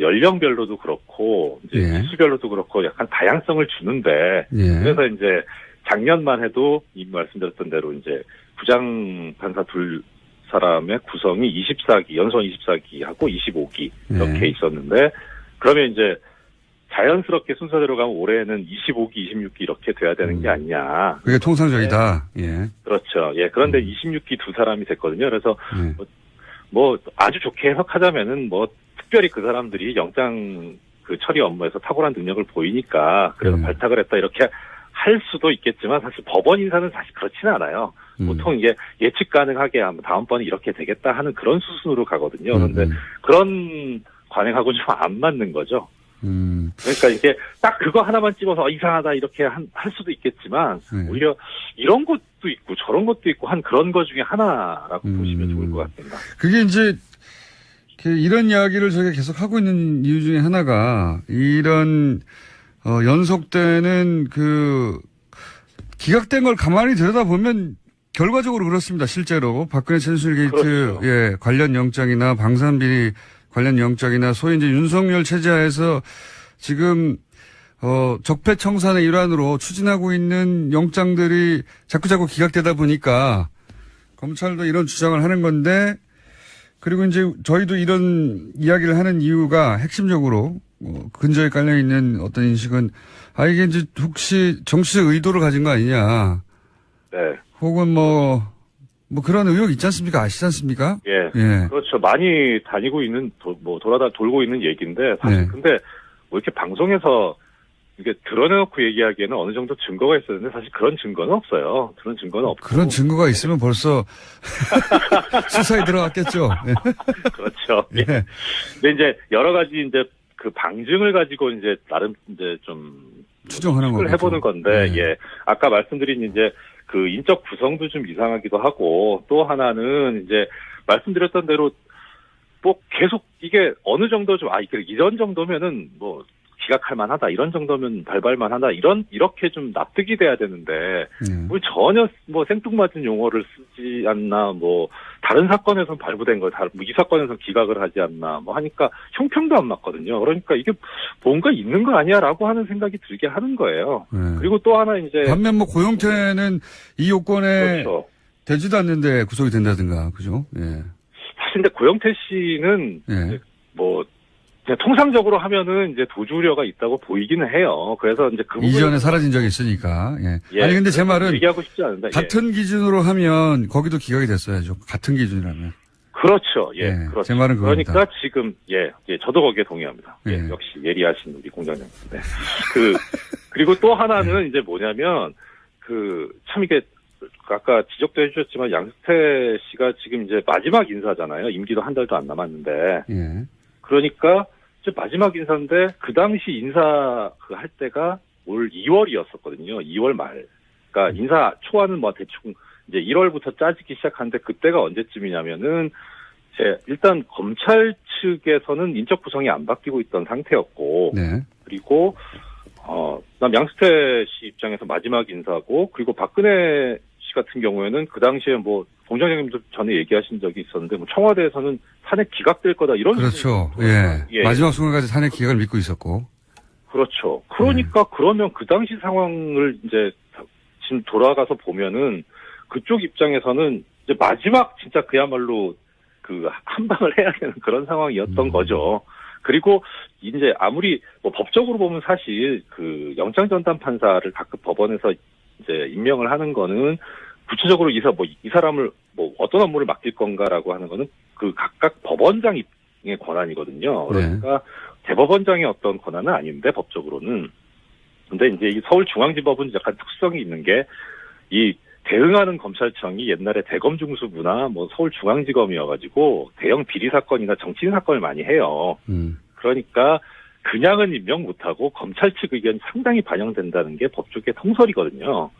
[SPEAKER 7] 연령별로도 그렇고 이제 기수별로도 그렇고 약간 다양성을 주는데 그래서 이제 작년만 해도 이미 말씀드렸던 대로 이제 부장판사 2사람의 구성이 24기, 연수원 24기하고 25기 이렇게 있었는데 그러면 이제 자연스럽게 순서대로 가면 올해는 25기, 26기 이렇게 돼야 되는 게 아니냐.
[SPEAKER 1] 그게 통상적이다. 예.
[SPEAKER 7] 그렇죠. 예. 그런데 26기 2사람이 됐거든요. 그래서 뭐 아주 좋게 해석하자면은 뭐 특별히 그 사람들이 영장 그 처리 업무에서 탁월한 능력을 보이니까 그래서 발탁을 했다 이렇게 할 수도 있겠지만 사실 법원 인사는 사실 그렇지는 않아요. 보통 이게 예측 가능하게 다음번에 이렇게 되겠다 하는 그런 수순으로 가거든요. 그런데 그런 관행하고는 좀 안 맞는 거죠. 그러니까 이게 딱 그거 하나만 집어서 이상하다 이렇게 할 수도 있겠지만 오히려 이런 것도 있고 저런 것도 있고 한 그런 것 중에 하나라고 보시면 좋을 것 같습니다.
[SPEAKER 1] 그게 이제 이런 이야기를 저희가 계속 하고 있는 이유 중에 하나가 이런 연속되는 그 기각된 걸 가만히 들여다보면 결과적으로 그렇습니다. 실제로 박근혜 최순실 게이트 그렇죠. 관련 영장이나 방산비리 관련 영장이나 소위 이제 윤석열 체제하에서 지금 적폐청산의 일환으로 추진하고 있는 영장들이 자꾸자꾸 기각되다 보니까 검찰도 이런 주장을 하는 건데, 그리고 이제 저희도 이런 이야기를 하는 이유가 핵심적으로 근저에 깔려 있는 어떤 인식은 이게 이제 혹시 정치적 의도를 가진 거 아니냐.
[SPEAKER 7] 네.
[SPEAKER 1] 혹은 뭐 그런 의혹 있지 않습니까? 아시지 않습니까?
[SPEAKER 7] 예. 그렇죠. 많이 다니고 있는, 돌고 있는 얘기인데, 사실 근데 뭐 이렇게 방송에서 이게 드러내놓고 얘기하기에는 어느 정도 증거가 있었는데 사실 그런 증거는 없어요. 그런 증거는 없고.
[SPEAKER 1] 그런 증거가 있으면 벌써 수사에 들어갔겠죠.
[SPEAKER 7] 그렇죠. 예. 근데 이제 여러 가지 이제 그 방증을 가지고 이제 나름 이제 좀
[SPEAKER 1] 추정하는 거
[SPEAKER 7] 해보는 건데, 아까 말씀드린 이제 그 인적 구성도 좀 이상하기도 하고 또 하나는 이제 말씀드렸던 대로 뭐 계속 이게 어느 정도 좀 이런 정도면은 뭐 기각할 만하다 이런 정도면 발발만 하다 이렇게 좀 납득이 돼야 되는데 뭐 전혀 뭐 생뚱맞은 용어를 쓰지 않나 뭐 다른 사건에선 발부된 거 이 사건에선 기각을 하지 않나 뭐 하니까 형평도 안 맞거든요. 그러니까 이게 뭔가 있는 거 아니야라고 하는 생각이 들게 하는 거예요. 그리고 또 하나 이제
[SPEAKER 1] 반면 뭐 고영태는 이 요건에 그렇죠. 되지도 않는데 구속이 된다든가 그죠? 예.
[SPEAKER 7] 사실 근데 고영태 씨는 뭐 그냥 통상적으로 하면은 이제 도주 우려가 있다고 보이기는 해요. 그래서 이제 그
[SPEAKER 1] 이전에 사라진 적이 있으니까. 아니 근데 제 말은
[SPEAKER 7] 얘기하고 싶지 않은데
[SPEAKER 1] 같은 기준으로 하면 거기도 기각이 됐어야죠. 같은 기준이라면.
[SPEAKER 7] 그렇죠. 그렇죠.
[SPEAKER 1] 제 말은 그겁니다.
[SPEAKER 7] 그러니까 지금 저도 거기에 동의합니다. 역시 예리하신 우리 공장장. 그리고 또 하나는 이제 뭐냐면 참 이게 아까 지적도 해주셨지만 양승태 씨가 지금 이제 마지막 인사잖아요. 임기도 한 달도 안 남았는데.
[SPEAKER 1] 예.
[SPEAKER 7] 그러니까 이제 마지막 인사인데 그 당시 인사 그 할 때가 올 2월이었었거든요. 2월 말. 그러니까 인사 초안은 뭐 대충 이제 1월부터 짜지기 시작하는데 그때가 언제쯤이냐면은 일단 검찰 측에서는 인적 구성이 안 바뀌고 있던 상태였고.
[SPEAKER 1] 네.
[SPEAKER 7] 그리고 그다음 양승태 씨 입장에서 마지막 인사고, 그리고 박근혜 씨 같은 경우에는 그 당시에 뭐 공장장님도 전에 얘기하신 적이 있었는데 뭐 청와대에서는 탄핵 기각될 거다 이런.
[SPEAKER 1] 그렇죠. 예. 마지막 순간까지 탄핵 기각을 믿고 있었고.
[SPEAKER 7] 그렇죠. 그러니까 그러면 그 당시 상황을 이제 지금 돌아가서 보면은 그쪽 입장에서는 이제 마지막 진짜 그야말로 그 한 방을 해야 되는 그런 상황이었던 거죠. 그리고 이제 아무리 뭐 법적으로 보면 사실 그 영장 전담 판사를 각급 법원에서 이제 임명을 하는 거는 구체적으로 이 사람을 뭐 어떤 업무를 맡길 건가라고 하는 거는 그 각각 법원장의 권한이거든요. 그러니까 대법원장의 어떤 권한은 아닌데 법적으로는. 근데 이제 이 서울중앙지법은 약간 특성이 있는 게 이 대응하는 검찰청이 옛날에 대검중수부나 뭐 서울중앙지검이어가지고 대형 비리 사건이나 정치인 사건을 많이 해요. 그러니까 그냥은 임명 못하고 검찰 측 의견이 상당히 반영된다는 게 법조계 통설이거든요.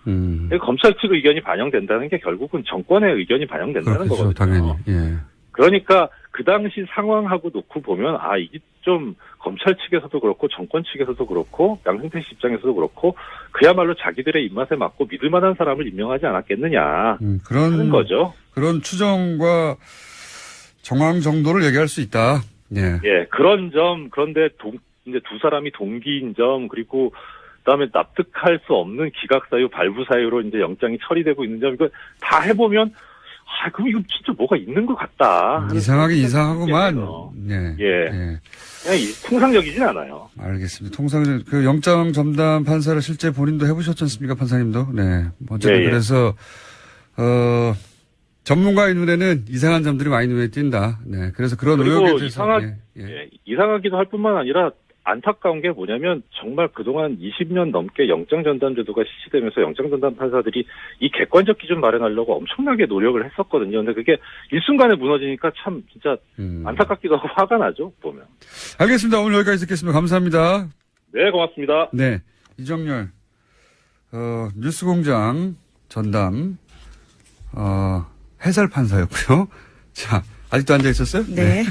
[SPEAKER 7] 검찰 측 의견이 반영된다는 게 결국은 정권의 의견이 반영된다는
[SPEAKER 1] 그렇죠,
[SPEAKER 7] 거거든요.
[SPEAKER 1] 당연히. 예.
[SPEAKER 7] 그러니까 그 당시 상황하고 놓고 보면 이게 좀 검찰 측에서도 그렇고 정권 측에서도 그렇고 양승태 씨 입장에서도 그렇고 그야말로 자기들의 입맛에 맞고 믿을 만한 사람을 임명하지 않았겠느냐 하는 거죠.
[SPEAKER 1] 그런 추정과 정황 정도를 얘기할 수 있다. 예.
[SPEAKER 7] 예, 그런 점, 그런데 이제 두 사람이 동기인 점, 그리고 그다음에 납득할 수 없는 기각 사유, 발부 사유로 이제 영장이 처리되고 있는 점, 이거 다 해보면 그럼 이거 진짜 뭐가 있는 것 같다.
[SPEAKER 1] 이상하긴 이상하구만. 예.
[SPEAKER 7] 예. 그냥 통상적이진 않아요.
[SPEAKER 1] 알겠습니다. 통상적, 그 영장 전담 판사를 실제 본인도 해보셨지 않습니까, 판사님도? 네. 어쨌든
[SPEAKER 7] 예.
[SPEAKER 1] 그래서, 전문가의 눈에는 이상한 점들이 많이 눈에 띈다. 네. 그래서 그런 의혹에 대해서.
[SPEAKER 7] 이상하기도 할 뿐만 아니라 안타까운 게 뭐냐면 정말 그동안 20년 넘게 영장전담제도가 실시되면서 영장전담 판사들이 이 객관적 기준 마련하려고 엄청나게 노력을 했었거든요. 근데 그게 일순간에 무너지니까 참 진짜 안타깝기도 하고 화가 나죠, 보면.
[SPEAKER 1] 알겠습니다. 오늘 여기까지 듣겠습니다. 감사합니다.
[SPEAKER 7] 네, 고맙습니다.
[SPEAKER 1] 네. 이정열, 뉴스공장 전담, 해설 판사였고요. 자, 아직도 앉아 있었어요?
[SPEAKER 2] 네.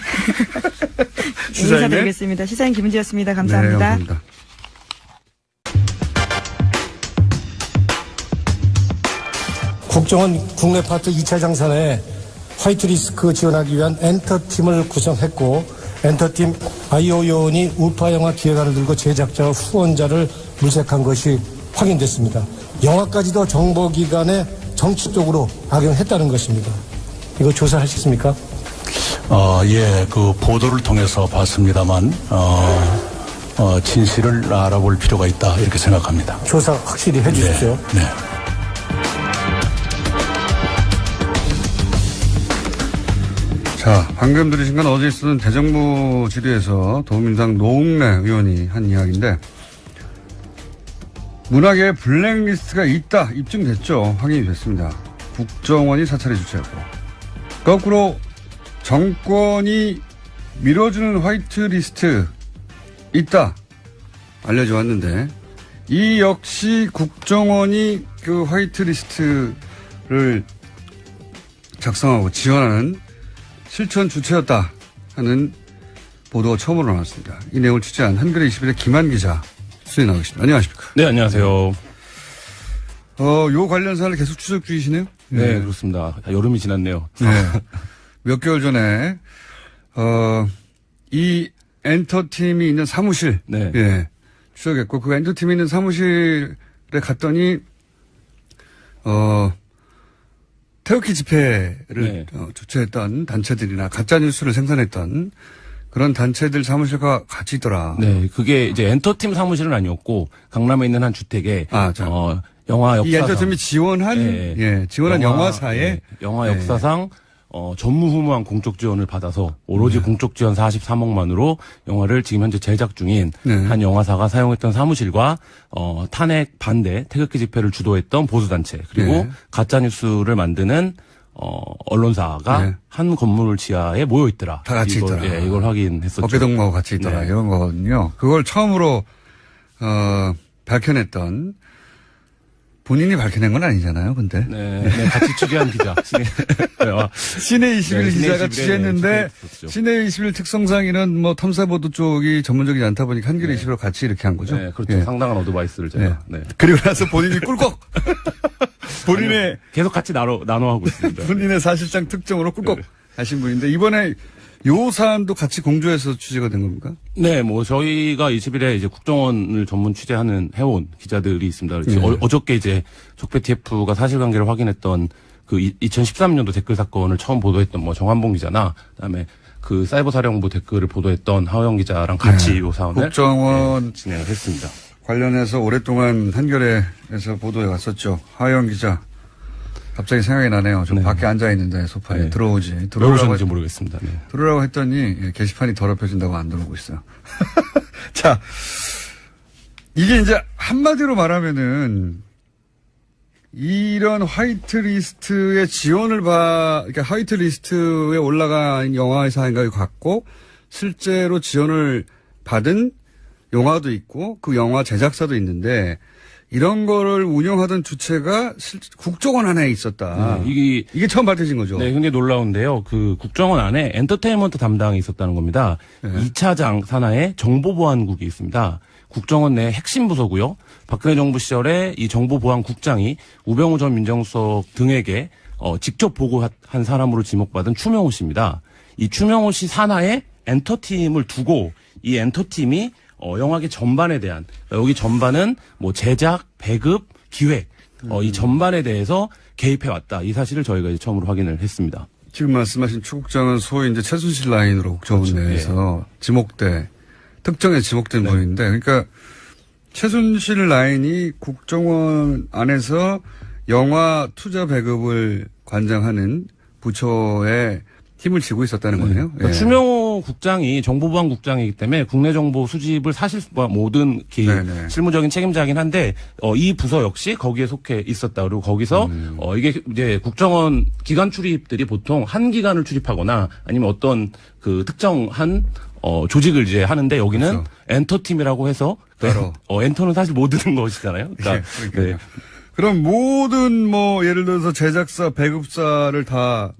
[SPEAKER 2] 인사드리겠습니다. 시사인 김은지였습니다. 감사합니다.
[SPEAKER 1] 네, 감사합니다.
[SPEAKER 8] 국정원 국내 파트 2차 장사에 화이트리스크 지원하기 위한 엔터팀을 구성했고 엔터팀 아이오 요원이 우파 영화 기획안을 들고 제작자와 후원자를 물색한 것이 확인됐습니다. 영화까지도 정보기관에 정치적으로 악용했다는 것입니다. 이거 조사하셨습니까?
[SPEAKER 4] 예, 그 보도를 통해서 봤습니다만, 진실을 알아볼 필요가 있다, 이렇게 생각합니다.
[SPEAKER 8] 조사 확실히 해 주십시오.
[SPEAKER 4] 네.
[SPEAKER 1] 자, 방금 들으신 건 어제 있었던 대정부 질의에서 더불어민주당 노웅래 의원이 한 이야기인데, 문학에 블랙리스트가 있다, 입증됐죠. 확인이 됐습니다. 국정원이 사찰에 주최했고, 거꾸로 정권이 밀어주는 화이트리스트 있다, 알려져 왔는데, 이 역시 국정원이 그 화이트리스트를 작성하고 지원하는 실천 주체였다 하는 보도가 처음으로 나왔습니다. 이 내용을 취재한 한겨레 21의 김한 기자 수에 나와 계십니다. 안녕하십니까?
[SPEAKER 5] 네, 안녕하세요.
[SPEAKER 1] 요 관련 사안을 계속 추적 중이시네요?
[SPEAKER 5] 네, 그렇습니다. 여름이 지났네요.
[SPEAKER 1] 네. 몇 개월 전에, 이 엔터팀이 있는 사무실.
[SPEAKER 5] 네.
[SPEAKER 1] 예. 추적했고, 그 엔터팀이 있는 사무실에 갔더니, 태극기 집회를
[SPEAKER 5] 네.
[SPEAKER 1] 주최했던 단체들이나 가짜뉴스를 생산했던 그런 단체들 사무실과 같이 있더라.
[SPEAKER 5] 네, 그게 이제 엔터팀 사무실은 아니었고 강남에 있는 한 주택에 영화 역사상
[SPEAKER 1] 이 엔터팀이 지원한
[SPEAKER 5] 네.
[SPEAKER 1] 지원한 영화사에
[SPEAKER 5] 영화 역사상
[SPEAKER 9] 전무후무한 공적 지원을 받아서 오로지 공적 지원 43억만으로 영화를 지금 현재 제작 중인 한 영화사가 사용했던 사무실과 탄핵 반대 태극기 집회를 주도했던 보수단체 그리고 가짜뉴스를 만드는 언론사가 한 건물 지하에 모여 있더라.
[SPEAKER 1] 다 같이 있더라.
[SPEAKER 9] 예, 이걸 확인했었죠.
[SPEAKER 1] 어깨동무하고 같이 있더라.
[SPEAKER 9] 네.
[SPEAKER 1] 이런 거거든요. 그걸 처음으로 밝혀냈던 본인이 밝혀낸 건 아니잖아요, 근데.
[SPEAKER 9] 네, 같이 취재한 기자.
[SPEAKER 1] 시내 21 기자가
[SPEAKER 9] 21에
[SPEAKER 1] 취재했는데, 시내 21 특성상에는 뭐 탐사보도 쪽이 전문적이지 않다 보니까 한겨레 21로 같이 이렇게 한 거죠.
[SPEAKER 9] 네, 그렇죠. 상당한 어드바이스를 제가.
[SPEAKER 1] 그리고 나서 본인이 꿀꺽! 본인의.
[SPEAKER 9] 계속 같이 나눠하고 있습니다.
[SPEAKER 1] 본인의 사실상 특정으로 꿀꺽 하신 분인데, 이번에 요 사안도 같이 공조해서 취재가 된 겁니까?
[SPEAKER 9] 네, 뭐 저희가 20일에 이제 국정원을 전문 해온 기자들이 있습니다. 어저께 이제 적폐 TF가 사실관계를 확인했던 그 2013년도 댓글 사건을 처음 보도했던 뭐 정한봉 기자나 그다음에 그 사이버 사령부 댓글을 보도했던 하호영 기자랑 같이 요 사안을
[SPEAKER 1] 국정원
[SPEAKER 9] 진행을 했습니다.
[SPEAKER 1] 관련해서 오랫동안 한겨레에서 보도해 왔었죠. 하호영 기자. 갑자기 생각이 나네요. 좀 밖에 앉아있는데 소파에 들어오지.
[SPEAKER 9] 왜 오셨는지 모르겠습니다.
[SPEAKER 1] 들어오라고 했더니 게시판이 더럽혀진다고 안 들어오고 있어요. 자, 이게 이제 한마디로 말하면은 이런 화이트리스트의 지원을 그러니까 화이트리스트에 올라간 영화사인가 같고 실제로 지원을 받은 영화도 있고 그 영화 제작사도 있는데 이런 거를 운영하던 주체가 국정원 안에 있었다. 이게 처음 밝혀진 거죠.
[SPEAKER 9] 네, 굉장히 놀라운데요. 그 국정원 안에 엔터테인먼트 담당이 있었다는 겁니다. 2차장 산하에 정보보안국이 있습니다. 국정원 내 핵심 부서고요. 박근혜 정부 시절에 이 정보보안국장이 우병우 전 민정수석 등에게 직접 보고한 사람으로 지목받은 추명호 씨입니다. 이 추명호 씨 산하에 엔터팀을 두고 이 엔터팀이 영화계 전반에 대한 여기 전반은 뭐 제작, 배급, 기획 이 전반에 대해서 개입해 왔다. 이 사실을 저희가 이제 처음으로 확인을 했습니다.
[SPEAKER 1] 지금 말씀하신 추 국장은 소위 이제 최순실 라인으로 국정원 내에서 특정에 지목된 분인데 그러니까 최순실 라인이 국정원 안에서 영화 투자 배급을 관장하는 부처에 힘을 쥐고 있었다는 거네요.
[SPEAKER 9] 그러니까 추명호 국장이 정보보안국장이기 때문에 국내 정보 수집을 사실 모든 실무적인 책임자긴 한데 이 부서 역시 거기에 속해 있었다. 그리고 거기서 이게 이제 국정원 기관 출입들이 보통 한 기관을 출입하거나 아니면 어떤 그 특정한 조직을 이제 하는데 여기는 엔터팀이라고 해서 엔터는 사실 모든 것이잖아요. 그러니까
[SPEAKER 1] 그럼 모든 뭐 예를 들어서 제작사, 배급사를 다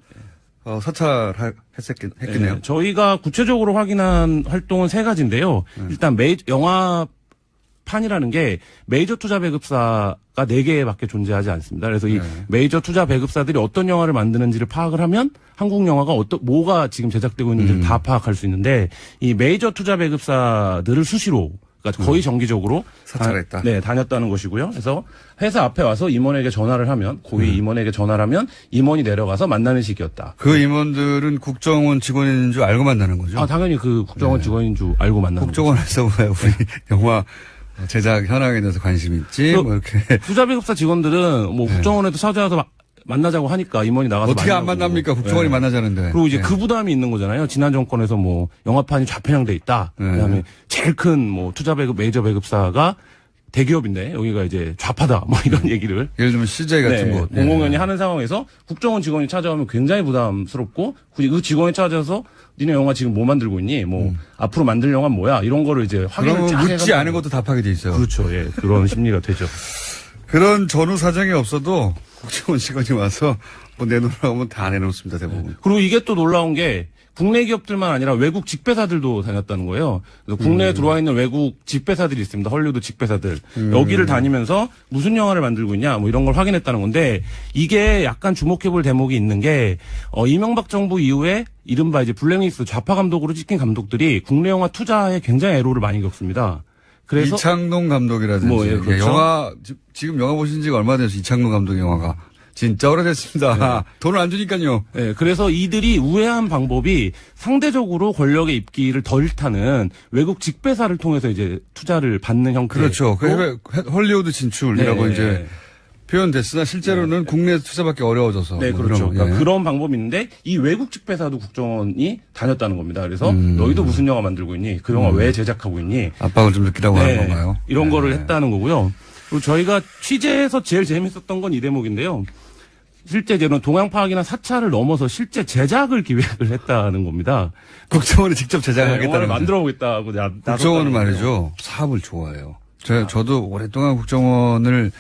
[SPEAKER 1] 사찰했겠네요.
[SPEAKER 9] 네, 저희가 구체적으로 확인한 활동은 3가지인데요. 일단 영화판이라는 게 메이저 투자 배급사가 4개밖에 존재하지 않습니다. 그래서 이 메이저 투자 배급사들이 어떤 영화를 만드는지를 파악을 하면 한국 영화가 뭐가 지금 제작되고 있는지를 다 파악할 수 있는데 이 메이저 투자 배급사들을 수시로 그러니까 거의 정기적으로
[SPEAKER 1] 사찰했다.
[SPEAKER 9] 다녔다는 것이고요. 그래서 회사 앞에 와서 임원에게 전화를 하면 고위 임원에게 전화를 하면 임원이 내려가서 만나는 식이었다.
[SPEAKER 1] 그 임원들은 국정원 직원인 줄 알고 만나는 거죠?
[SPEAKER 9] 당연히 그 국정원 직원인 줄 알고 만나는 거죠.
[SPEAKER 1] 국정원에서 왜 우리 영화 제작 현황에 대해서 관심이 있지? 뭐 이렇게.
[SPEAKER 9] 투자 배급사 직원들은 뭐 국정원에도 찾아와서 만나자고 하니까 임원이 나가서
[SPEAKER 1] 어떻게 안 만납니까? 국정원이 만나자는데.
[SPEAKER 9] 그리고 이제 그 부담이 있는 거잖아요. 지난 정권에서 뭐 영화판이 좌편향돼 있다. 그다음에 제일 큰 뭐 투자 배급 메이저 배급사가 대기업인데 여기가 이제 좌파다. 뭐 이런 얘기를
[SPEAKER 1] 예를 들면 CJ 같은 곳
[SPEAKER 9] 공공연히 하는 상황에서 국정원 직원이 찾아오면 굉장히 부담스럽고 그 직원이 찾아서 니네 영화 지금 뭐 만들고 있니? 뭐 앞으로 만들 영화는 뭐야? 이런 거를 이제 확인을 쫙
[SPEAKER 1] 묻지 않은 것도 답하게 돼 있어요.
[SPEAKER 9] 그렇죠. 예. 그런 심리가 되죠.
[SPEAKER 1] 그런 전후 사정이 없어도 국정원 직원이 와서 뭐 내놓으라고 하면 다 내놓습니다, 대부분.
[SPEAKER 9] 그리고 이게 또 놀라운 게 국내 기업들만 아니라 외국 직배사들도 다녔다는 거예요. 그래서 국내에 들어와 있는 외국 직배사들이 있습니다. 헐리우드 직배사들. 여기를 다니면서 무슨 영화를 만들고 있냐 뭐 이런 걸 확인했다는 건데 이게 약간 주목해볼 대목이 있는 게 이명박 정부 이후에 이른바 이제 블랙리스트 좌파 감독으로 찍힌 감독들이 국내 영화 투자에 굉장히 애로를 많이 겪습니다. 그래서
[SPEAKER 1] 이창동 감독이라든지
[SPEAKER 9] 뭐, 그렇죠?
[SPEAKER 1] 영화 지금 영화 보신 지가 얼마 됐어요? 이창동 감독 영화가 진짜 오래됐습니다. 돈을 안 주니까요.
[SPEAKER 9] 네, 그래서 이들이 우회한 방법이 상대적으로 권력의 입기를 덜 타는 외국 직배사를 통해서 이제 투자를 받는 형태.
[SPEAKER 1] 그렇죠. 헐리우드 진출이라고 이제 표현됐으나 실제로는 국내 투자받기 어려워져서.
[SPEAKER 9] 네,
[SPEAKER 1] 뭐
[SPEAKER 9] 그렇죠.
[SPEAKER 1] 이런,
[SPEAKER 9] 그러니까
[SPEAKER 1] 예.
[SPEAKER 9] 그런 방법이 있는데 이 외국 집회사도 국정원이 다녔다는 겁니다. 그래서 너희도 무슨 영화 만들고 있니? 그 영화 왜 제작하고 있니?
[SPEAKER 1] 압박을 좀 느끼라고 하는 건가요?
[SPEAKER 9] 이런
[SPEAKER 1] 네.
[SPEAKER 9] 거를 했다는 거고요. 그리고 저희가 취재해서 제일 재밌었던 건 이 대목인데요. 실제로는 동향 파악이나 사찰을 넘어서 실제 제작을 기획을 했다는 겁니다.
[SPEAKER 1] 국정원이 직접
[SPEAKER 9] 네,
[SPEAKER 1] 제작하겠다는
[SPEAKER 9] 영화를
[SPEAKER 1] 거죠.
[SPEAKER 9] 만들어 보겠다고
[SPEAKER 1] 국정원은 말이죠. 사업을 좋아해요. 저도 오랫동안 국정원을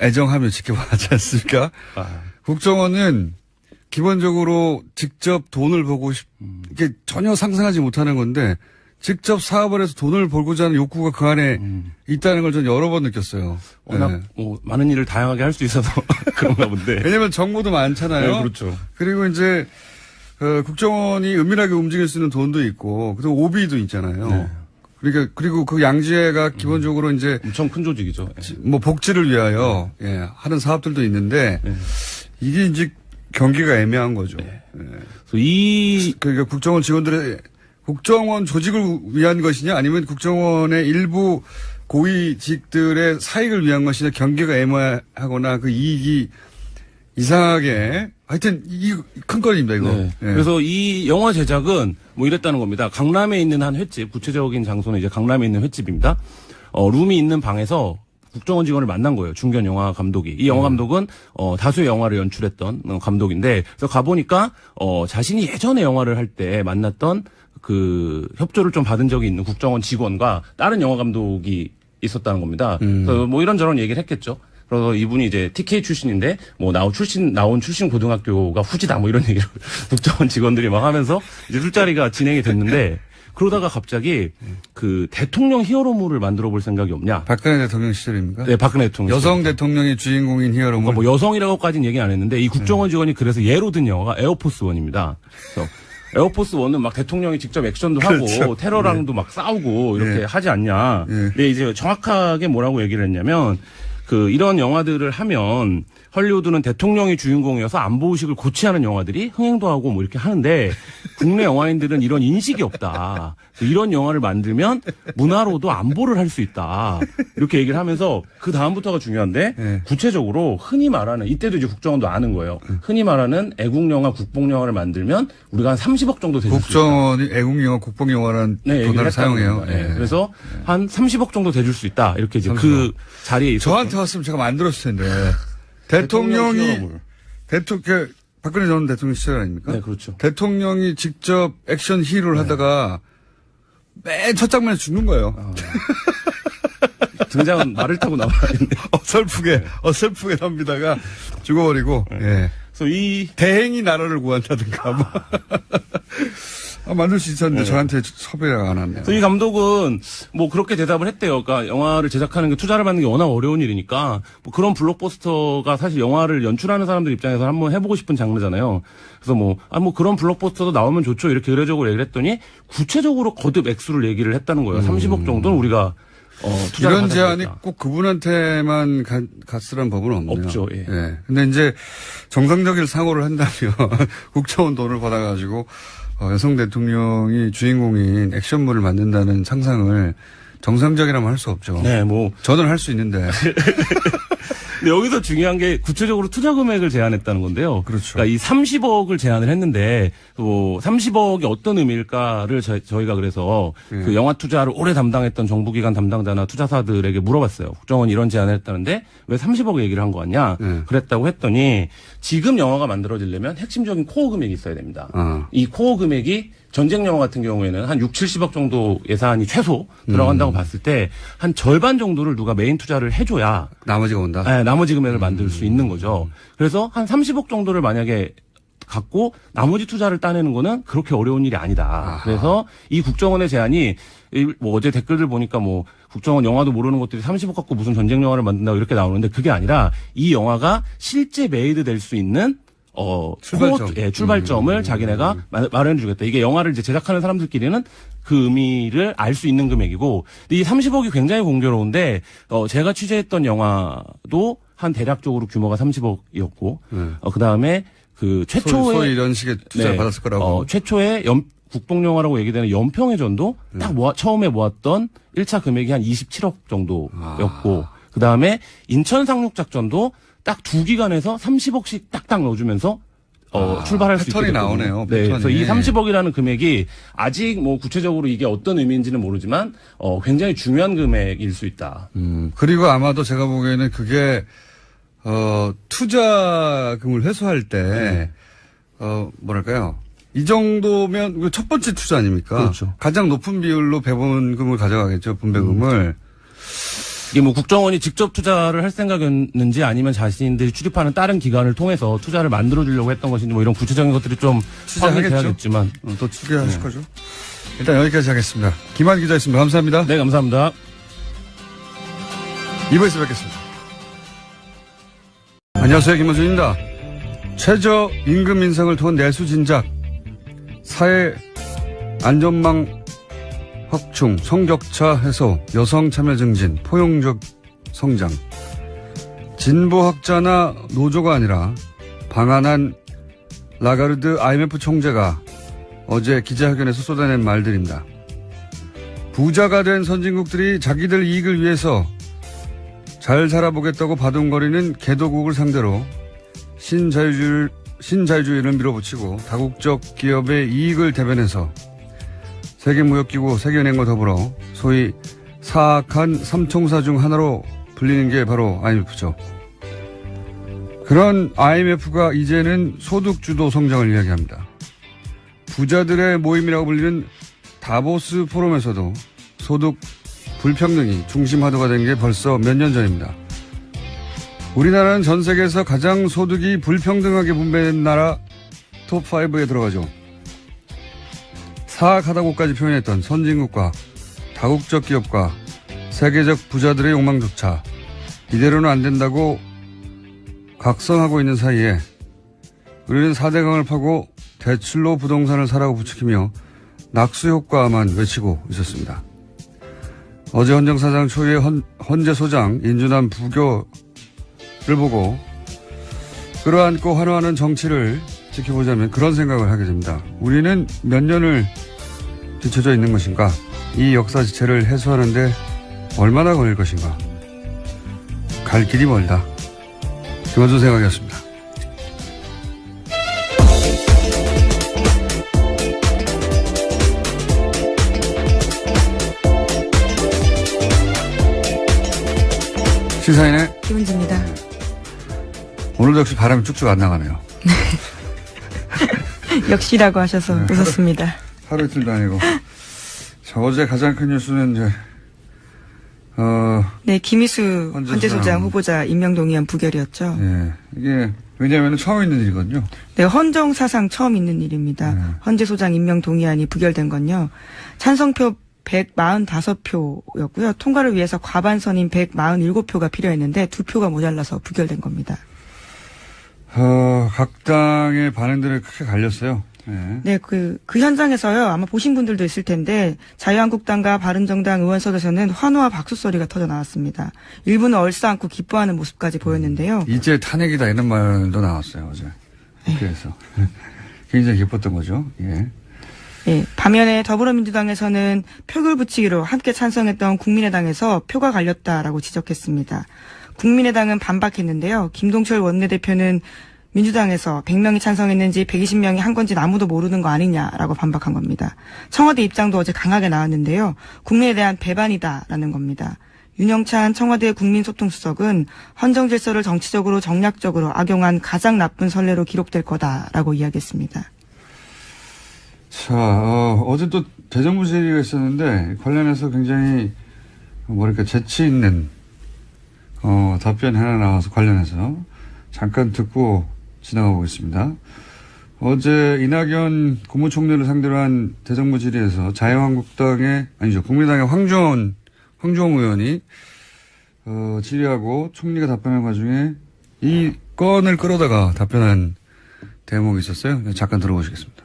[SPEAKER 1] 애정하며 지켜봤지 않습니까? 국정원은 기본적으로 직접 돈을 보고 이게 전혀 상상하지 못하는 건데 직접 사업을 해서 돈을 벌고자 하는 욕구가 그 안에 있다는 걸 저는 여러 번 느꼈어요.
[SPEAKER 9] 워낙
[SPEAKER 1] 네.
[SPEAKER 9] 뭐 많은 일을 다양하게 할 수 있어서 그런가 본데.
[SPEAKER 1] 왜냐면 정보도 많잖아요.
[SPEAKER 9] 네, 그렇죠.
[SPEAKER 1] 그리고 이제 국정원이 은밀하게 움직일 수 있는 돈도 있고 그리고 오비도 있잖아요.
[SPEAKER 9] 네.
[SPEAKER 1] 그러니까 그리고 그 양지회가 기본적으로 이제
[SPEAKER 9] 엄청 큰 조직이죠. 예.
[SPEAKER 1] 뭐 복지를 위하여 하는 사업들도 있는데 이게 이제 경계가 애매한 거죠.
[SPEAKER 9] 그래서
[SPEAKER 1] 그러니까 국정원 직원들의 국정원 조직을 위한 것이냐 아니면 국정원의 일부 고위직들의 사익을 위한 것이냐 경계가 애매하거나 그 이익이 이상하게 하여튼 이 큰 건입니다 이거.
[SPEAKER 9] 네. 그래서 이 영화 제작은 뭐 이랬다는 겁니다. 강남에 있는 한 횟집, 구체적인 장소는 이제 강남에 있는 횟집입니다. 룸이 있는 방에서 국정원 직원을 만난 거예요. 중견 영화 감독이. 이 영화 감독은 다수의 영화를 연출했던 감독인데 그래서 가보니까 자신이 예전에 영화를 할 때 만났던 그 협조를 좀 받은 적이 있는 국정원 직원과 다른 영화 감독이 있었다는 겁니다. 그래서 뭐 이런저런 얘기를 했겠죠. 그래서 이분이 이제 TK 출신인데 뭐 나온 출신 고등학교가 후지다 뭐 이런 얘기를 국정원 직원들이 막 하면서 이제 술자리가 진행이 됐는데 그러다가 갑자기 그 대통령 히어로물을 만들어 볼 생각이 없냐?
[SPEAKER 1] 박근혜 대통령 시절입니까?
[SPEAKER 9] 네, 박근혜 대통령.
[SPEAKER 1] 여성 대통령이 주인공인 히어로물.
[SPEAKER 9] 그러니까 뭐 여성이라고까지는 얘기 안 했는데 이 국정원 직원이 그래서 예로 든 영화가 에어포스 원입니다. 그래서 에어포스 원은 막 대통령이 직접 액션도
[SPEAKER 1] 그렇죠.
[SPEAKER 9] 하고 테러랑도 막 싸우고 이렇게 하지 않냐. 근데 이제 정확하게 뭐라고 얘기를 했냐면 그 이런 영화들을 하면 헐리우드는 대통령이 주인공이어서 안보의식을 고취하는 영화들이 흥행도 하고 뭐 이렇게 하는데 국내 영화인들은 이런 인식이 없다. 이런 영화를 만들면 문화로도 안보를 할 수 있다. 이렇게 얘기를 하면서 그 다음부터가 중요한데 구체적으로 흔히 말하는 이때도 이제 국정원도 아는 거예요. 흔히 말하는 애국영화, 국뽕영화를 만들면 우리가 한 30억 정도 대줄 수 있다.
[SPEAKER 1] 국정원이 애국영화, 국뽕영화라는 단어를 사용해요.
[SPEAKER 9] 네. 그래서 한 30억 정도 대줄 수 있다. 이렇게 이제 그 자리에 있었던.
[SPEAKER 1] 저한테 왔으면 제가 만들었을 텐데. 대통령이 박근혜 전 대통령 시절 아닙니까?
[SPEAKER 9] 네, 그렇죠.
[SPEAKER 1] 대통령이 직접 액션 히로를 하다가 맨 첫 장면에 죽는 거예요.
[SPEAKER 9] 등장은 말을 타고 나와야겠네.
[SPEAKER 1] 어설프게 납니다가 죽어버리고. 예.
[SPEAKER 9] 그래서 이
[SPEAKER 1] 대행이 나라를 구한다든가. 뭐. 만들 수 있었는데 저한테 섭외가 안 왔네요.
[SPEAKER 9] 그래서 이 감독은 뭐 그렇게 대답을 했대요. 그러니까 영화를 제작하는 게 투자를 받는 게 워낙 어려운 일이니까 뭐 그런 블록버스터가 사실 영화를 연출하는 사람들 입장에서 한번 해보고 싶은 장르잖아요. 그래서 뭐 그런 블록버스터도 나오면 좋죠. 이렇게 의례적으로 얘기를 했더니 구체적으로 거듭 액수를 얘기를 했다는 거예요. 30억 정도는 우리가 투자를
[SPEAKER 1] 이런 제안이
[SPEAKER 9] 받아야겠다.
[SPEAKER 1] 꼭 그분한테만 갔으란 법은 없네요.
[SPEAKER 9] 없죠. 예.
[SPEAKER 1] 근데 이제 정상적인 상호를 한다면 국정원 돈을 받아가지고 여성 대통령이 주인공인 액션물을 만든다는 상상을 정상적이라면 할 수 없죠.
[SPEAKER 9] 네, 뭐
[SPEAKER 1] 저는 할 수 있는데.
[SPEAKER 9] 근데 여기서 중요한 게 구체적으로 투자 금액을 제안했다는 건데요.
[SPEAKER 1] 그렇죠.
[SPEAKER 9] 그러니까 이 30억을 제안을 했는데 뭐 30억이 어떤 의미일까를 저희가 그래서 그 영화 투자를 오래 담당했던 정부기관 담당자나 투자사들에게 물어봤어요. 국정원이 이런 제안을 했다는데 왜 30억 얘기를 한 거 같냐? 그랬다고 했더니 지금 영화가 만들어지려면 핵심적인 코어 금액이 있어야 됩니다. 이 코어 금액이 전쟁 영화 같은 경우에는 한 6, 70억 정도 예산이 최소 들어간다고 봤을 때 한 절반 정도를 누가 메인 투자를 해줘야
[SPEAKER 1] 나머지가 온다?
[SPEAKER 9] 네, 나머지 금액을 만들 수 있는 거죠. 그래서 한 30억 정도를 만약에 갖고 나머지 투자를 따내는 거는 그렇게 어려운 일이 아니다. 그래서 이 국정원의 제안이 뭐 어제 댓글들 보니까 뭐 국정원 영화도 모르는 것들이 30억 갖고 무슨 전쟁 영화를 만든다고 이렇게 나오는데 그게 아니라 이 영화가 실제 메이드 될 수 있는 출발점을 자기네가 마련해 주겠다. 이게 영화를 이제 제작하는 사람들끼리는 그 의미를 알 수 있는 금액이고, 근데 이 30억이 굉장히 공교로운데, 제가 취재했던 영화도 한 대략적으로 규모가 30억이었고, 그 다음에 그 최초의.
[SPEAKER 1] 소위 이런 식의 투자를 받았을 거라고.
[SPEAKER 9] 최초의 국뽕영화라고 얘기되는 연평해전도 딱 처음에 모았던 1차 금액이 한 27억 정도였고, 그 다음에 인천 상륙작전도 딱 2기간에서 30억씩 딱딱 넣어주면서 출발할 수 있게
[SPEAKER 1] 패턴이
[SPEAKER 9] 됐거든요.
[SPEAKER 1] 나오네요.
[SPEAKER 9] 네,
[SPEAKER 1] 패턴이.
[SPEAKER 9] 그래서 이 30억이라는 금액이 아직 뭐 구체적으로 이게 어떤 의미인지는 모르지만 굉장히 중요한 금액일 수 있다.
[SPEAKER 1] 그리고 아마도 제가 보기에는 그게 투자금을 회수할 때 뭐랄까요? 이 정도면 첫 번째 투자 아닙니까?
[SPEAKER 9] 그렇죠.
[SPEAKER 1] 가장 높은 비율로 배분금을 가져가겠죠. 분배금을.
[SPEAKER 9] 이게 뭐 국정원이 직접 투자를 할 생각이었는지 아니면 자신들이 출입하는 다른 기관을 통해서 투자를 만들어주려고 했던 것인지 뭐 이런 구체적인 것들이 좀 확인이 돼야겠지만.
[SPEAKER 1] 또 추계하실 거죠. 일단 여기까지 하겠습니다. 김한 기자였습니다. 감사합니다.
[SPEAKER 9] 네, 감사합니다.
[SPEAKER 1] 2부에서 뵙겠습니다. 안녕하세요. 김원준입니다. 최저 임금 인상을 통한 내수 진작, 사회 안전망 확충, 성격차 해소, 여성 참여 증진, 포용적 성장. 진보학자나 노조가 아니라 방한한 라가르드 IMF 총재가 어제 기자회견에서 쏟아낸 말들입니다. 부자가 된 선진국들이 자기들 이익을 위해서 잘 살아보겠다고 바둥거리는 개도국을 상대로 신자유주의를 밀어붙이고 다국적 기업의 이익을 대변해서 세계무역기구 세계은행과 더불어 소위 사악한 삼총사 중 하나로 불리는 게 바로 IMF죠. 그런 IMF가 이제는 소득주도 성장을 이야기합니다. 부자들의 모임이라고 불리는 다보스 포럼에서도 소득 불평등이 중심 화두가 된 게 벌써 몇 년 전입니다. 우리나라는 전 세계에서 가장 소득이 불평등하게 분배된 나라 톱5에 들어가죠. 사악하다고까지 표현했던 선진국과 다국적 기업과 세계적 부자들의 욕망조차 이대로는 안 된다고 각성하고 있는 사이에 우리는 4대강을 파고 대출로 부동산을 사라고 부추기며 낙수효과만 외치고 있었습니다. 어제 헌정사상 초유의 헌재소장 인준한 부교를 보고 끌어안고 환호하는 정치를 지켜보자면 그런 생각을 하게 됩니다. 우리는 몇 년을 뒤처져 있는 것인가? 이 역사 지체를 해소하는데 얼마나 걸릴 것인가? 갈 길이 멀다. 김원준 생각이었습니다. 시사인의
[SPEAKER 2] 김은지입니다.
[SPEAKER 1] 오늘도 역시 바람이 쭉쭉 안 나가네요.
[SPEAKER 2] 역시라고 하셔서 웃었습니다.
[SPEAKER 1] 하루 이틀도 아니고. 자, 어제 가장 큰 뉴스는 이제
[SPEAKER 2] 네, 김희수 헌재소장 후보자 임명 동의안 부결이었죠.
[SPEAKER 1] 예, 이게 왜냐하면 처음 있는 일이거든요.
[SPEAKER 2] 네, 헌정 사상 처음 있는 일입니다. 헌재소장 임명 동의안이 부결된 건요. 찬성표 145표였고요. 통과를 위해서 과반선인 147표가 필요했는데 2표가 모자라서 부결된 겁니다.
[SPEAKER 1] 각 당의 반응들을 크게 갈렸어요.
[SPEAKER 2] 네, 그 현장에서요, 아마 보신 분들도 있을 텐데, 자유한국당과 바른정당 의원석에서는 환호와 박수 소리가 터져 나왔습니다. 일부는 얼싸안고 기뻐하는 모습까지 보였는데요.
[SPEAKER 1] 이제 탄핵이다 이런 말도 나왔어요, 어제. 국회에서. 굉장히 기뻤던 거죠. 예.
[SPEAKER 2] 예, 반면에 더불어민주당에서는 표결 붙이기로 함께 찬성했던 국민의당에서 표가 갈렸다라고 지적했습니다. 국민의당은 반박했는데요. 김동철 원내대표는 민주당에서 100명이 찬성했는지 120명이 한 건지 아무도 모르는 거 아니냐라고 반박한 겁니다. 청와대 입장도 어제 강하게 나왔는데요. 국민에 대한 배반이다라는 겁니다. 윤영찬 청와대 국민소통수석은 헌정질서를 정치적으로 정략적으로 악용한 가장 나쁜 선례로 기록될 거다라고 이야기했습니다.
[SPEAKER 1] 자, 어제 또 대정부 질의가 있었는데 관련해서 굉장히 뭐랄까 재치 있는 답변 하나 나와서 관련해서 잠깐 듣고 지나가고 있습니다. 어제 이낙연 국무총리를 상대로 한 대정부 질의에서 국민의당의 황교안 의원이 질의하고 총리가 답변한 와중에 이 건을 끌어다가 답변한 대목이 있었어요. 잠깐 들어보시겠습니다.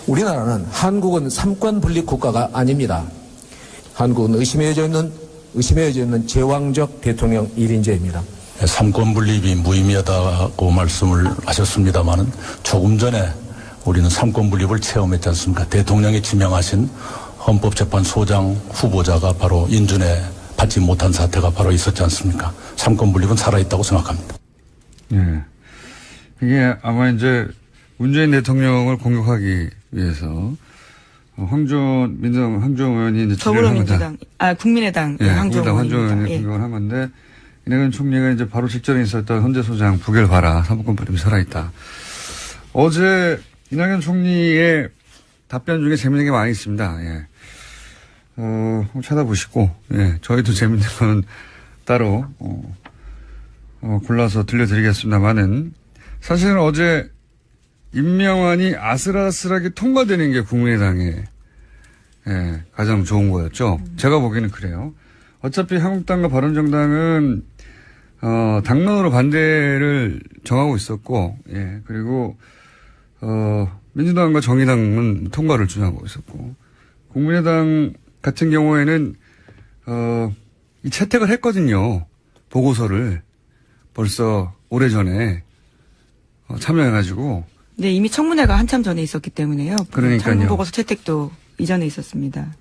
[SPEAKER 3] 우리나라는 한국은 삼권 분립 국가가 아닙니다. 한국은 의심해져 있는 제왕적 대통령 1인제입니다.
[SPEAKER 4] 삼권 분립이 무의미하다고 말씀을 하셨습니다마는 조금 전에 우리는 삼권 분립을 체험했지 않습니까? 대통령이 지명하신 헌법재판소장 후보자가 바로 인준해 받지 못한 사태가 바로 있었지 않습니까? 삼권 분립은 살아있다고 생각합니다.
[SPEAKER 1] 예. 이게 아마 이제 문재인 대통령을 공격하기 위해서 황교안 의원이 이제
[SPEAKER 2] 더불어민주당, 국민의당,
[SPEAKER 1] 예,
[SPEAKER 2] 황교안
[SPEAKER 1] 의원이
[SPEAKER 2] 예.
[SPEAKER 1] 공격을 한 건데 이낙연 총리가 이제 바로 직전에 있었던 헌재 소장 부결 봐라. 사법권 분립이 살아있다. 어제 이낙연 총리의 답변 중에 재밌는 게 많이 있습니다. 예. 한번 찾아보시고, 예. 저희도 재밌는 건 따로, 골라서 들려드리겠습니다만은 사실은 어제 임명안이 아슬아슬하게 통과되는 게 국민의당의 예, 가장 좋은 거였죠. 제가 보기에는 그래요. 어차피 한국당과 바른정당은 당론으로 반대를 정하고 있었고, 예, 그리고 민주당과 정의당은 통과를 주장하고 있었고, 국민의당 같은 경우에는 이 채택을 했거든요. 보고서를 벌써 오래전에 참여해가지고.
[SPEAKER 2] 네, 이미 청문회가 한참 전에 있었기 때문에요.
[SPEAKER 1] 그러니까요.
[SPEAKER 2] 정부보고서 채택도 이전에 있었습니다.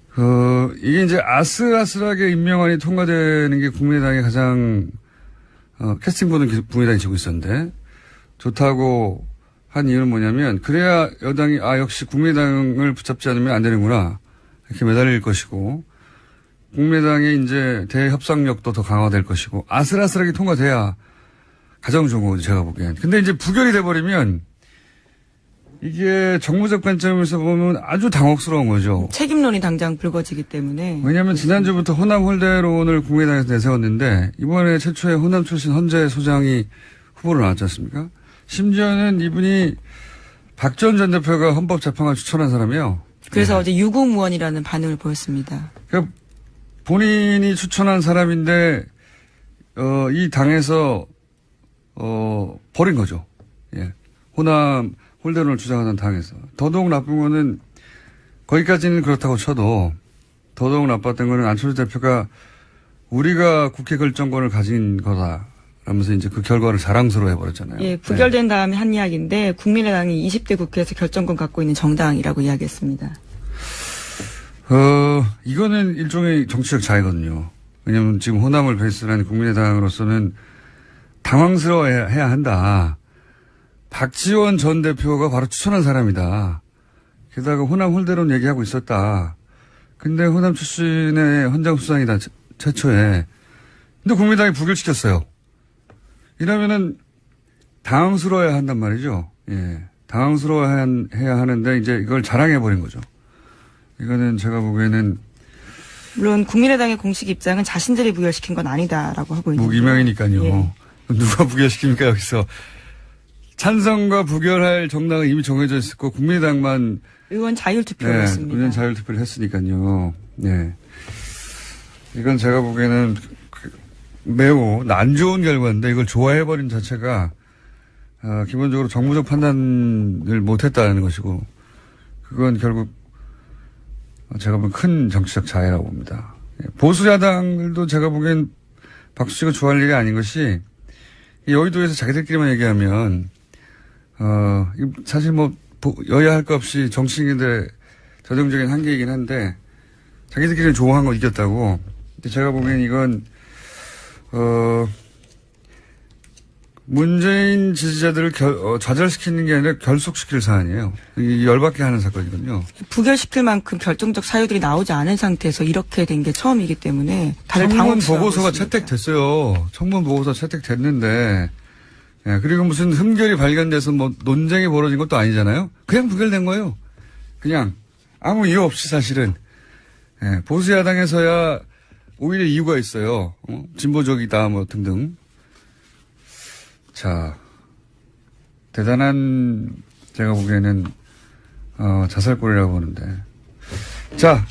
[SPEAKER 1] 이게 이제 아슬아슬하게 임명안이 통과되는 게 국민의당의 가장, 캐스팅보는 국민의당이 지고 있었는데, 좋다고 한 이유는 뭐냐면, 그래야 여당이, 역시 국민의당을 붙잡지 않으면 안 되는구나. 이렇게 매달릴 것이고, 국민의당의 이제 대협상력도 더 강화될 것이고, 아슬아슬하게 통과돼야 가장 좋은 거죠, 제가 보기엔. 근데 이제 부결이 돼버리면, 이게 정무적 관점에서 보면 아주 당혹스러운 거죠.
[SPEAKER 2] 책임론이 당장 불거지기 때문에.
[SPEAKER 1] 왜냐하면 지난주부터 호남 홀대론을 국민의당에서 내세웠는데 이번에 최초에 호남 출신 헌재 소장이 후보로 나왔지 않습니까? 심지어는 이분이 박지원 전 대표가 헌법재판관 추천한 사람이에요.
[SPEAKER 2] 그래서
[SPEAKER 1] 네.
[SPEAKER 2] 어제 유구무원이라는 반응을 보였습니다.
[SPEAKER 1] 그러니까 본인이 추천한 사람인데 이 당에서 버린 거죠. 예. 호남 홀대론을 주장하는 당에서. 더더욱 나쁜 거는 거기까지는 그렇다고 쳐도 더더욱 나빴던 거는 안철수 대표가 우리가 국회 결정권을 가진 거다 라면서 이제 그 결과를 자랑스러워 해버렸잖아요.
[SPEAKER 2] 예, 부결된 다음에 한 이야기인데 국민의당이 20대 국회에서 결정권 갖고 있는 정당이라고 이야기했습니다.
[SPEAKER 1] 이거는 일종의 정치적 자해거든요. 왜냐하면 지금 호남을 베이스로 한 국민의당으로서는 당황스러워해야 한다. 박지원 전 대표가 바로 추천한 사람이다. 게다가 호남 홀대론 얘기하고 있었다. 근데 호남 출신의 헌장 수장이다. 최초에. 근데 국민당이 부결시켰어요. 이러면은 당황스러워야 한단 말이죠. 예. 당황스러워해야 하는데 이제 이걸 자랑해버린 거죠. 이거는 제가 보기에는
[SPEAKER 2] 물론 국민의당의 공식 입장은 자신들이 부결시킨 건 아니다라고 하고 있는데.
[SPEAKER 1] 무기명이니까요.
[SPEAKER 2] 예.
[SPEAKER 1] 누가 부결시킵니까 여기서. 찬성과 부결할 정당은 이미 정해져 있었고 국민의당만
[SPEAKER 2] 의원 자율투표를 했습니다.
[SPEAKER 1] 의원 자율투표를 했으니까요. 네. 이건 제가 보기에는 매우 안 좋은 결과인데 이걸 좋아해버린 자체가 기본적으로 정무적 판단을 못했다는 것이고 그건 결국 제가 보기엔 큰 정치적 자해라고 봅니다. 보수 야당들도 제가 보기엔 박수치고 좋아할 일이 아닌 것이 여의도에서 자기들끼리만 얘기하면 사실 뭐 여야 할 것 없이 정치인들의 저정적인 한계이긴 한데 자기들끼리는 좋아한 거 이겼다고. 근데 제가 보기엔 이건 문재인 지지자들을 좌절시키는 게 아니라 결속시킬 사안이에요. 열받게 하는 사건이거든요.
[SPEAKER 2] 부결시킬 만큼 결정적 사유들이 나오지 않은 상태에서 이렇게 된 게 처음이기 때문에 다들
[SPEAKER 1] 청문
[SPEAKER 2] 당혹스러워하고
[SPEAKER 1] 보고서가
[SPEAKER 2] 있습니다.
[SPEAKER 1] 채택됐어요. 청문 보고서 채택됐는데 예, 그리고 무슨 흠결이 발견돼서 뭐 논쟁이 벌어진 것도 아니잖아요. 그냥 부결된 거예요. 그냥 아무 이유 없이 사실은. 예, 보수 야당에서야 오히려 이유가 있어요. 진보적이다 뭐 등등. 자, 대단한 제가 보기에는 자살골이라고 보는데. 자,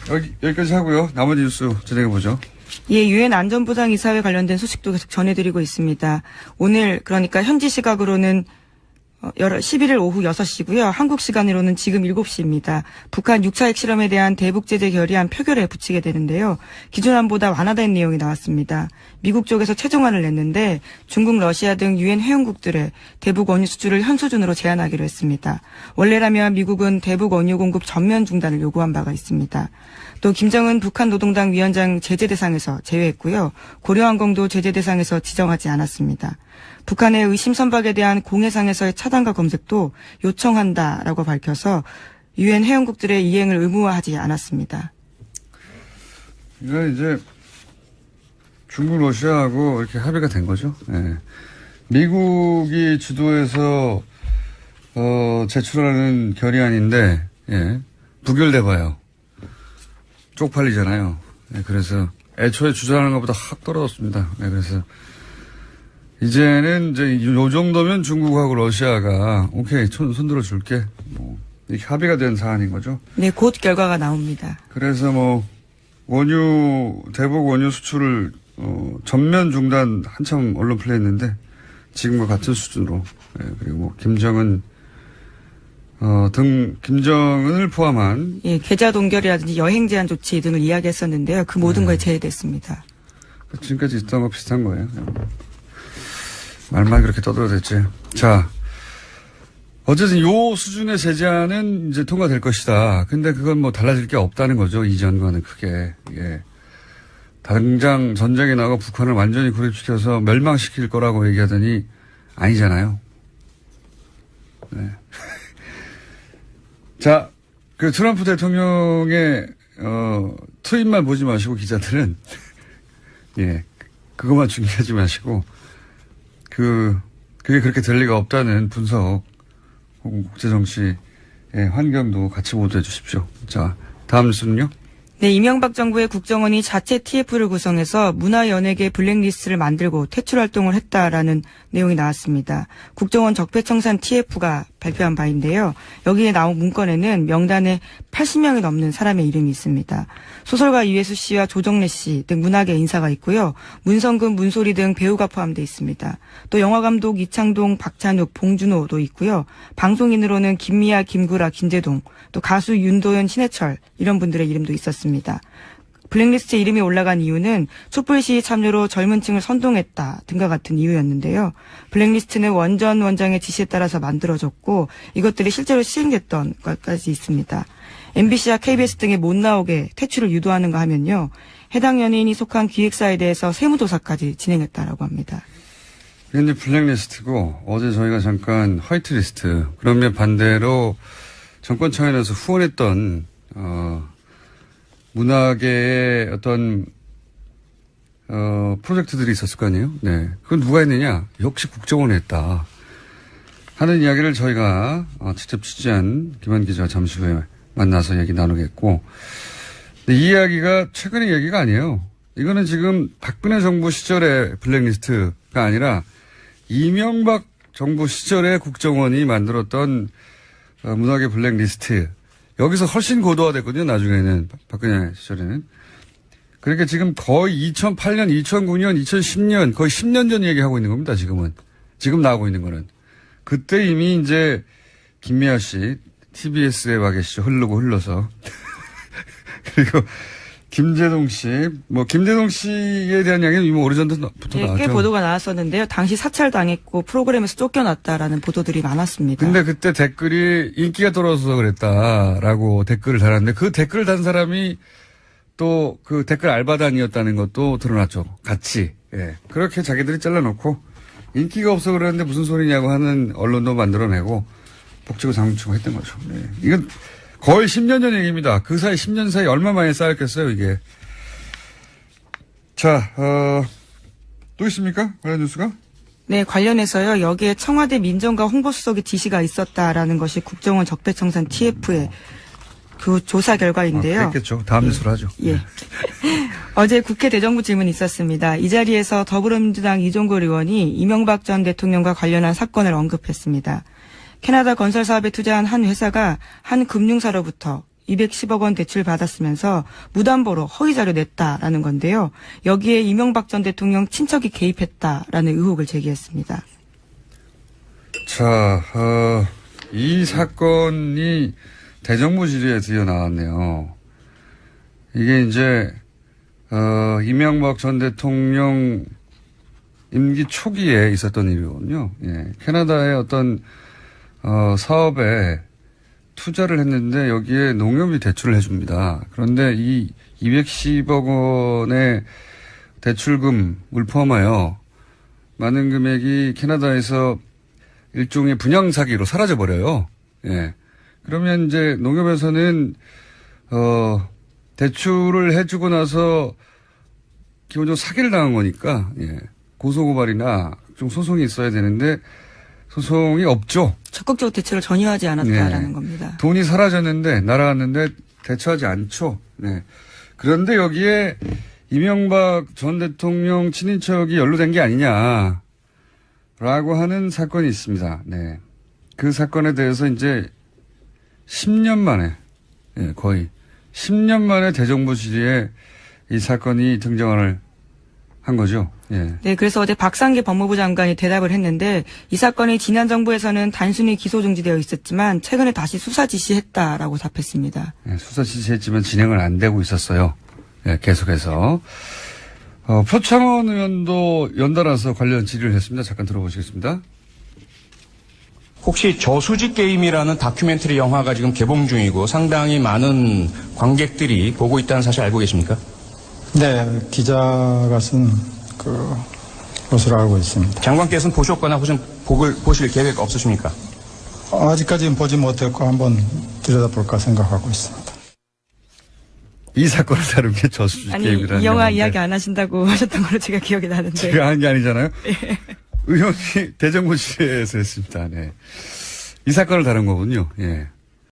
[SPEAKER 1] 여기까지 하고요. 나머지 뉴스 진행해보죠.
[SPEAKER 2] 예, 유엔 안전보장 이사회 관련된 소식도 계속 전해드리고 있습니다. 오늘 그러니까 현지 시각으로는 11일 오후 6시고요. 한국 시간으로는 지금 7시입니다. 북한 6차 핵실험에 대한 대북 제재 결의안 표결에 붙이게 되는데요. 기존안보다 완화된 내용이 나왔습니다. 미국 쪽에서 최종안을 냈는데 중국, 러시아 등 유엔 회원국들의 대북 원유 수출을 현 수준으로 제한하기로 했습니다. 원래라면 미국은 대북 원유 공급 전면 중단을 요구한 바가 있습니다. 또 김정은 북한 노동당 위원장 제재 대상에서 제외했고요. 고려항공도 제재 대상에서 지정하지 않았습니다. 북한의 의심 선박에 대한 공해상에서의 차단과 검색도 요청한다라고 밝혀서 유엔 회원국들의 이행을 의무화하지 않았습니다.
[SPEAKER 1] 이건 이제 중국, 러시아하고 이렇게 합의가 된 거죠. 예. 미국이 주도해서 제출하는 결의안인데 부결돼 봐요. 쪽팔리잖아요. 예, 그래서 애초에 주장하는 것보다 확 떨어졌습니다. 예, 그래서 이제는 이제 요 정도면 중국하고 러시아가 오케이 손들어 줄게 뭐 이렇게 합의가 된 사안인 거죠.
[SPEAKER 2] 네, 곧 결과가 나옵니다.
[SPEAKER 1] 그래서 뭐 대북 원유 수출을 전면 중단 한참 언론 플레이했는데 지금과 같은 수준으로 그리고 뭐 김정은을 포함한
[SPEAKER 2] 계좌 동결이라든지 여행 제한 조치 등을 이야기했었는데요. 그 모든 거에 제외됐습니다.
[SPEAKER 1] 지금까지 있던 거 비슷한 거예요. 말만 그렇게 떠들어댔지. 자, 어쨌든 요 수준의 제재안은 이제 통과될 것이다. 근데 그건 뭐 달라질 게 없다는 거죠. 이전과는 크게. 당장 전쟁에 나가 북한을 완전히 고립시켜서 멸망시킬 거라고 얘기하더니 아니잖아요. 네. 자, 그 트럼프 대통령의 트윗만 보지 마시고 기자들은 그것만 중요하지 마시고 그게 그렇게 될 리가 없다는 분석 혹은 국제정치의 환경도 같이 보도해 주십시오. 자, 다음 뉴스는요.
[SPEAKER 2] 네, 이명박 정부의 국정원이 자체 TF를 구성해서 문화연예계 블랙리스트를 만들고 퇴출 활동을 했다라는 내용이 나왔습니다. 국정원 적폐청산 TF가 발표한 바인데요. 여기에 나온 문건에는 명단에 80명이 넘는 사람의 이름이 있습니다. 소설가 이회수 씨와 조정래 씨 등 문학의 인사가 있고요. 문성근, 문소리 등 배우가 포함되어 있습니다. 또 영화감독 이창동, 박찬욱, 봉준호도 있고요. 방송인으로는 김미아, 김구라, 김재동, 또 가수 윤도현, 신해철 이런 분들의 이름도 있었습니다. 블랙리스트에 이름이 올라간 이유는 촛불 시위 참여로 젊은 층을 선동했다 등과 같은 이유였는데요. 블랙리스트는 원장의 지시에 따라서 만들어졌고 이것들이 실제로 시행됐던 것까지 있습니다. MBC와 KBS 등에 못 나오게 퇴출을 유도하는가 하면요. 해당 연예인이 속한 기획사에 대해서 세무조사까지 진행했다라고 합니다.
[SPEAKER 1] 이게 이제 블랙리스트고 어제 저희가 잠깐 화이트리스트 그러면 반대로 정권 차원에서 후원했던 문학계의 어떤 프로젝트들이 있었을 거 아니에요? 네. 그건 누가 했느냐? 역시 국정원이 했다. 하는 이야기를 저희가 직접 취재한 김한 기자와 잠시 후에 만나서 얘기 나누겠고, 근데 이 이야기가 최근의 얘기가 아니에요. 이거는 지금 박근혜 정부 시절의 블랙리스트가 아니라 이명박 정부 시절의 국정원이 만들었던 문학의 블랙리스트. 여기서 훨씬 고도화됐거든요. 나중에는 박근혜 시절에는. 그러니까 지금 거의 2008년, 2009년, 2010년 거의 10년 전 얘기하고 있는 겁니다. 지금 나오고 있는 거는. 그때 이미 이제 김미아 씨 TBS에 와 계시죠. 흘러서. 그리고 김재동 씨, 김재동 씨에 대한 이야기는 이미 오래전부터 나왔죠.
[SPEAKER 2] 꽤 보도가 나왔었는데요. 당시 사찰당했고 프로그램에서 쫓겨났다라는 보도들이 많았습니다.
[SPEAKER 1] 근데 그때 댓글이 인기가 떨어져서 그랬다라고 댓글을 달았는데 그 댓글을 단 사람이 또 그 댓글 알바단이었다는 것도 드러났죠. 같이. 그렇게 자기들이 잘라놓고 인기가 없어 그러는데 무슨 소리냐고 하는 언론도 만들어내고 복지고 장치고 했던 거죠. 이건 거의 10년 전 얘기입니다. 그 사이 10년 사이 얼마 만에 쌓였겠어요, 이게. 자, 또 있습니까? 관련 뉴스가?
[SPEAKER 2] 네, 관련해서요. 여기에 청와대 민정과 홍보수석의 지시가 있었다라는 것이 국정원 적폐청산 TF의 그 조사 결과인데요.
[SPEAKER 1] 그랬겠죠. 다음 뉴스로 하죠.
[SPEAKER 2] 예. 어제 국회 대정부 질문이 있었습니다. 이 자리에서 더불어민주당 이종걸 의원이 이명박 전 대통령과 관련한 사건을 언급했습니다. 캐나다 건설 사업에 투자한 한 회사가 한 금융사로부터 210억 원 대출 받았으면서 무담보로 허위 자료 냈다라는 건데요. 여기에 이명박 전 대통령 친척이 개입했다라는 의혹을 제기했습니다.
[SPEAKER 1] 자, 이 사건이 대정부 질의에 드디어 나왔네요. 이게 이제, 이명박 전 대통령 임기 초기에 있었던 일이거든요. 예. 캐나다의 어떤, 사업에 투자를 했는데 여기에 농협이 대출을 해줍니다. 그런데 이 210억 원의 대출금을 포함하여 많은 금액이 캐나다에서 일종의 분양 사기로 사라져 버려요. 예. 그러면 이제 농협에서는 대출을 해주고 나서 기본적으로 사기를 당한 거니까 예. 고소고발이나 좀 소송이 있어야 되는데 소송이 없죠.
[SPEAKER 2] 적극적으로 대처를 전혀 하지 않았다라는
[SPEAKER 1] 네.
[SPEAKER 2] 겁니다.
[SPEAKER 1] 돈이 사라졌는데 날아갔는데 대처하지 않죠. 네. 그런데 여기에 이명박 전 대통령 친인척이 연루된 게 아니냐라고 하는 사건이 있습니다. 네. 그 사건에 대해서 이제 10년 만에, 예, 거의 10년 만에 대정부 질의에 이 사건이 등장을 한 거죠. 예.
[SPEAKER 2] 네, 그래서 어제 박상계 법무부 장관이 대답을 했는데 이 사건이 지난 정부에서는 단순히 기소 중지되어 있었지만 최근에 다시 수사 지시했다라고 답했습니다.
[SPEAKER 1] 예, 수사 지시했지만 진행을 안 되고 있었어요. 예, 계속해서. 표창원 의원도 연달아서 관련 질의를 했습니다. 잠깐 들어보시겠습니다.
[SPEAKER 5] 혹시 저수지 게임이라는 다큐멘터리 영화가 지금 개봉 중이고 상당히 많은 관객들이 보고 있다는 사실 알고 계십니까?
[SPEAKER 6] 네, 기자가 쓴 것으로 알고 있습니다.
[SPEAKER 5] 장관께서는 보셨거나 혹시 보실 계획 없으십니까?
[SPEAKER 6] 아직까지는 보지 못했고 한번 들여다볼까 생각하고 있습니다.
[SPEAKER 1] 이 사건을 다룬 게 저수지
[SPEAKER 2] 아니,
[SPEAKER 1] 게임이라는
[SPEAKER 2] 이 영화
[SPEAKER 1] 영화인데.
[SPEAKER 2] 이야기 안 하신다고 하셨던 걸로 제가 기억이 나는데.
[SPEAKER 1] 제가 한 게 아니잖아요. 의원이 대정부 질의에서 했습니다. 네. 이 사건을 다룬 거군요. 예.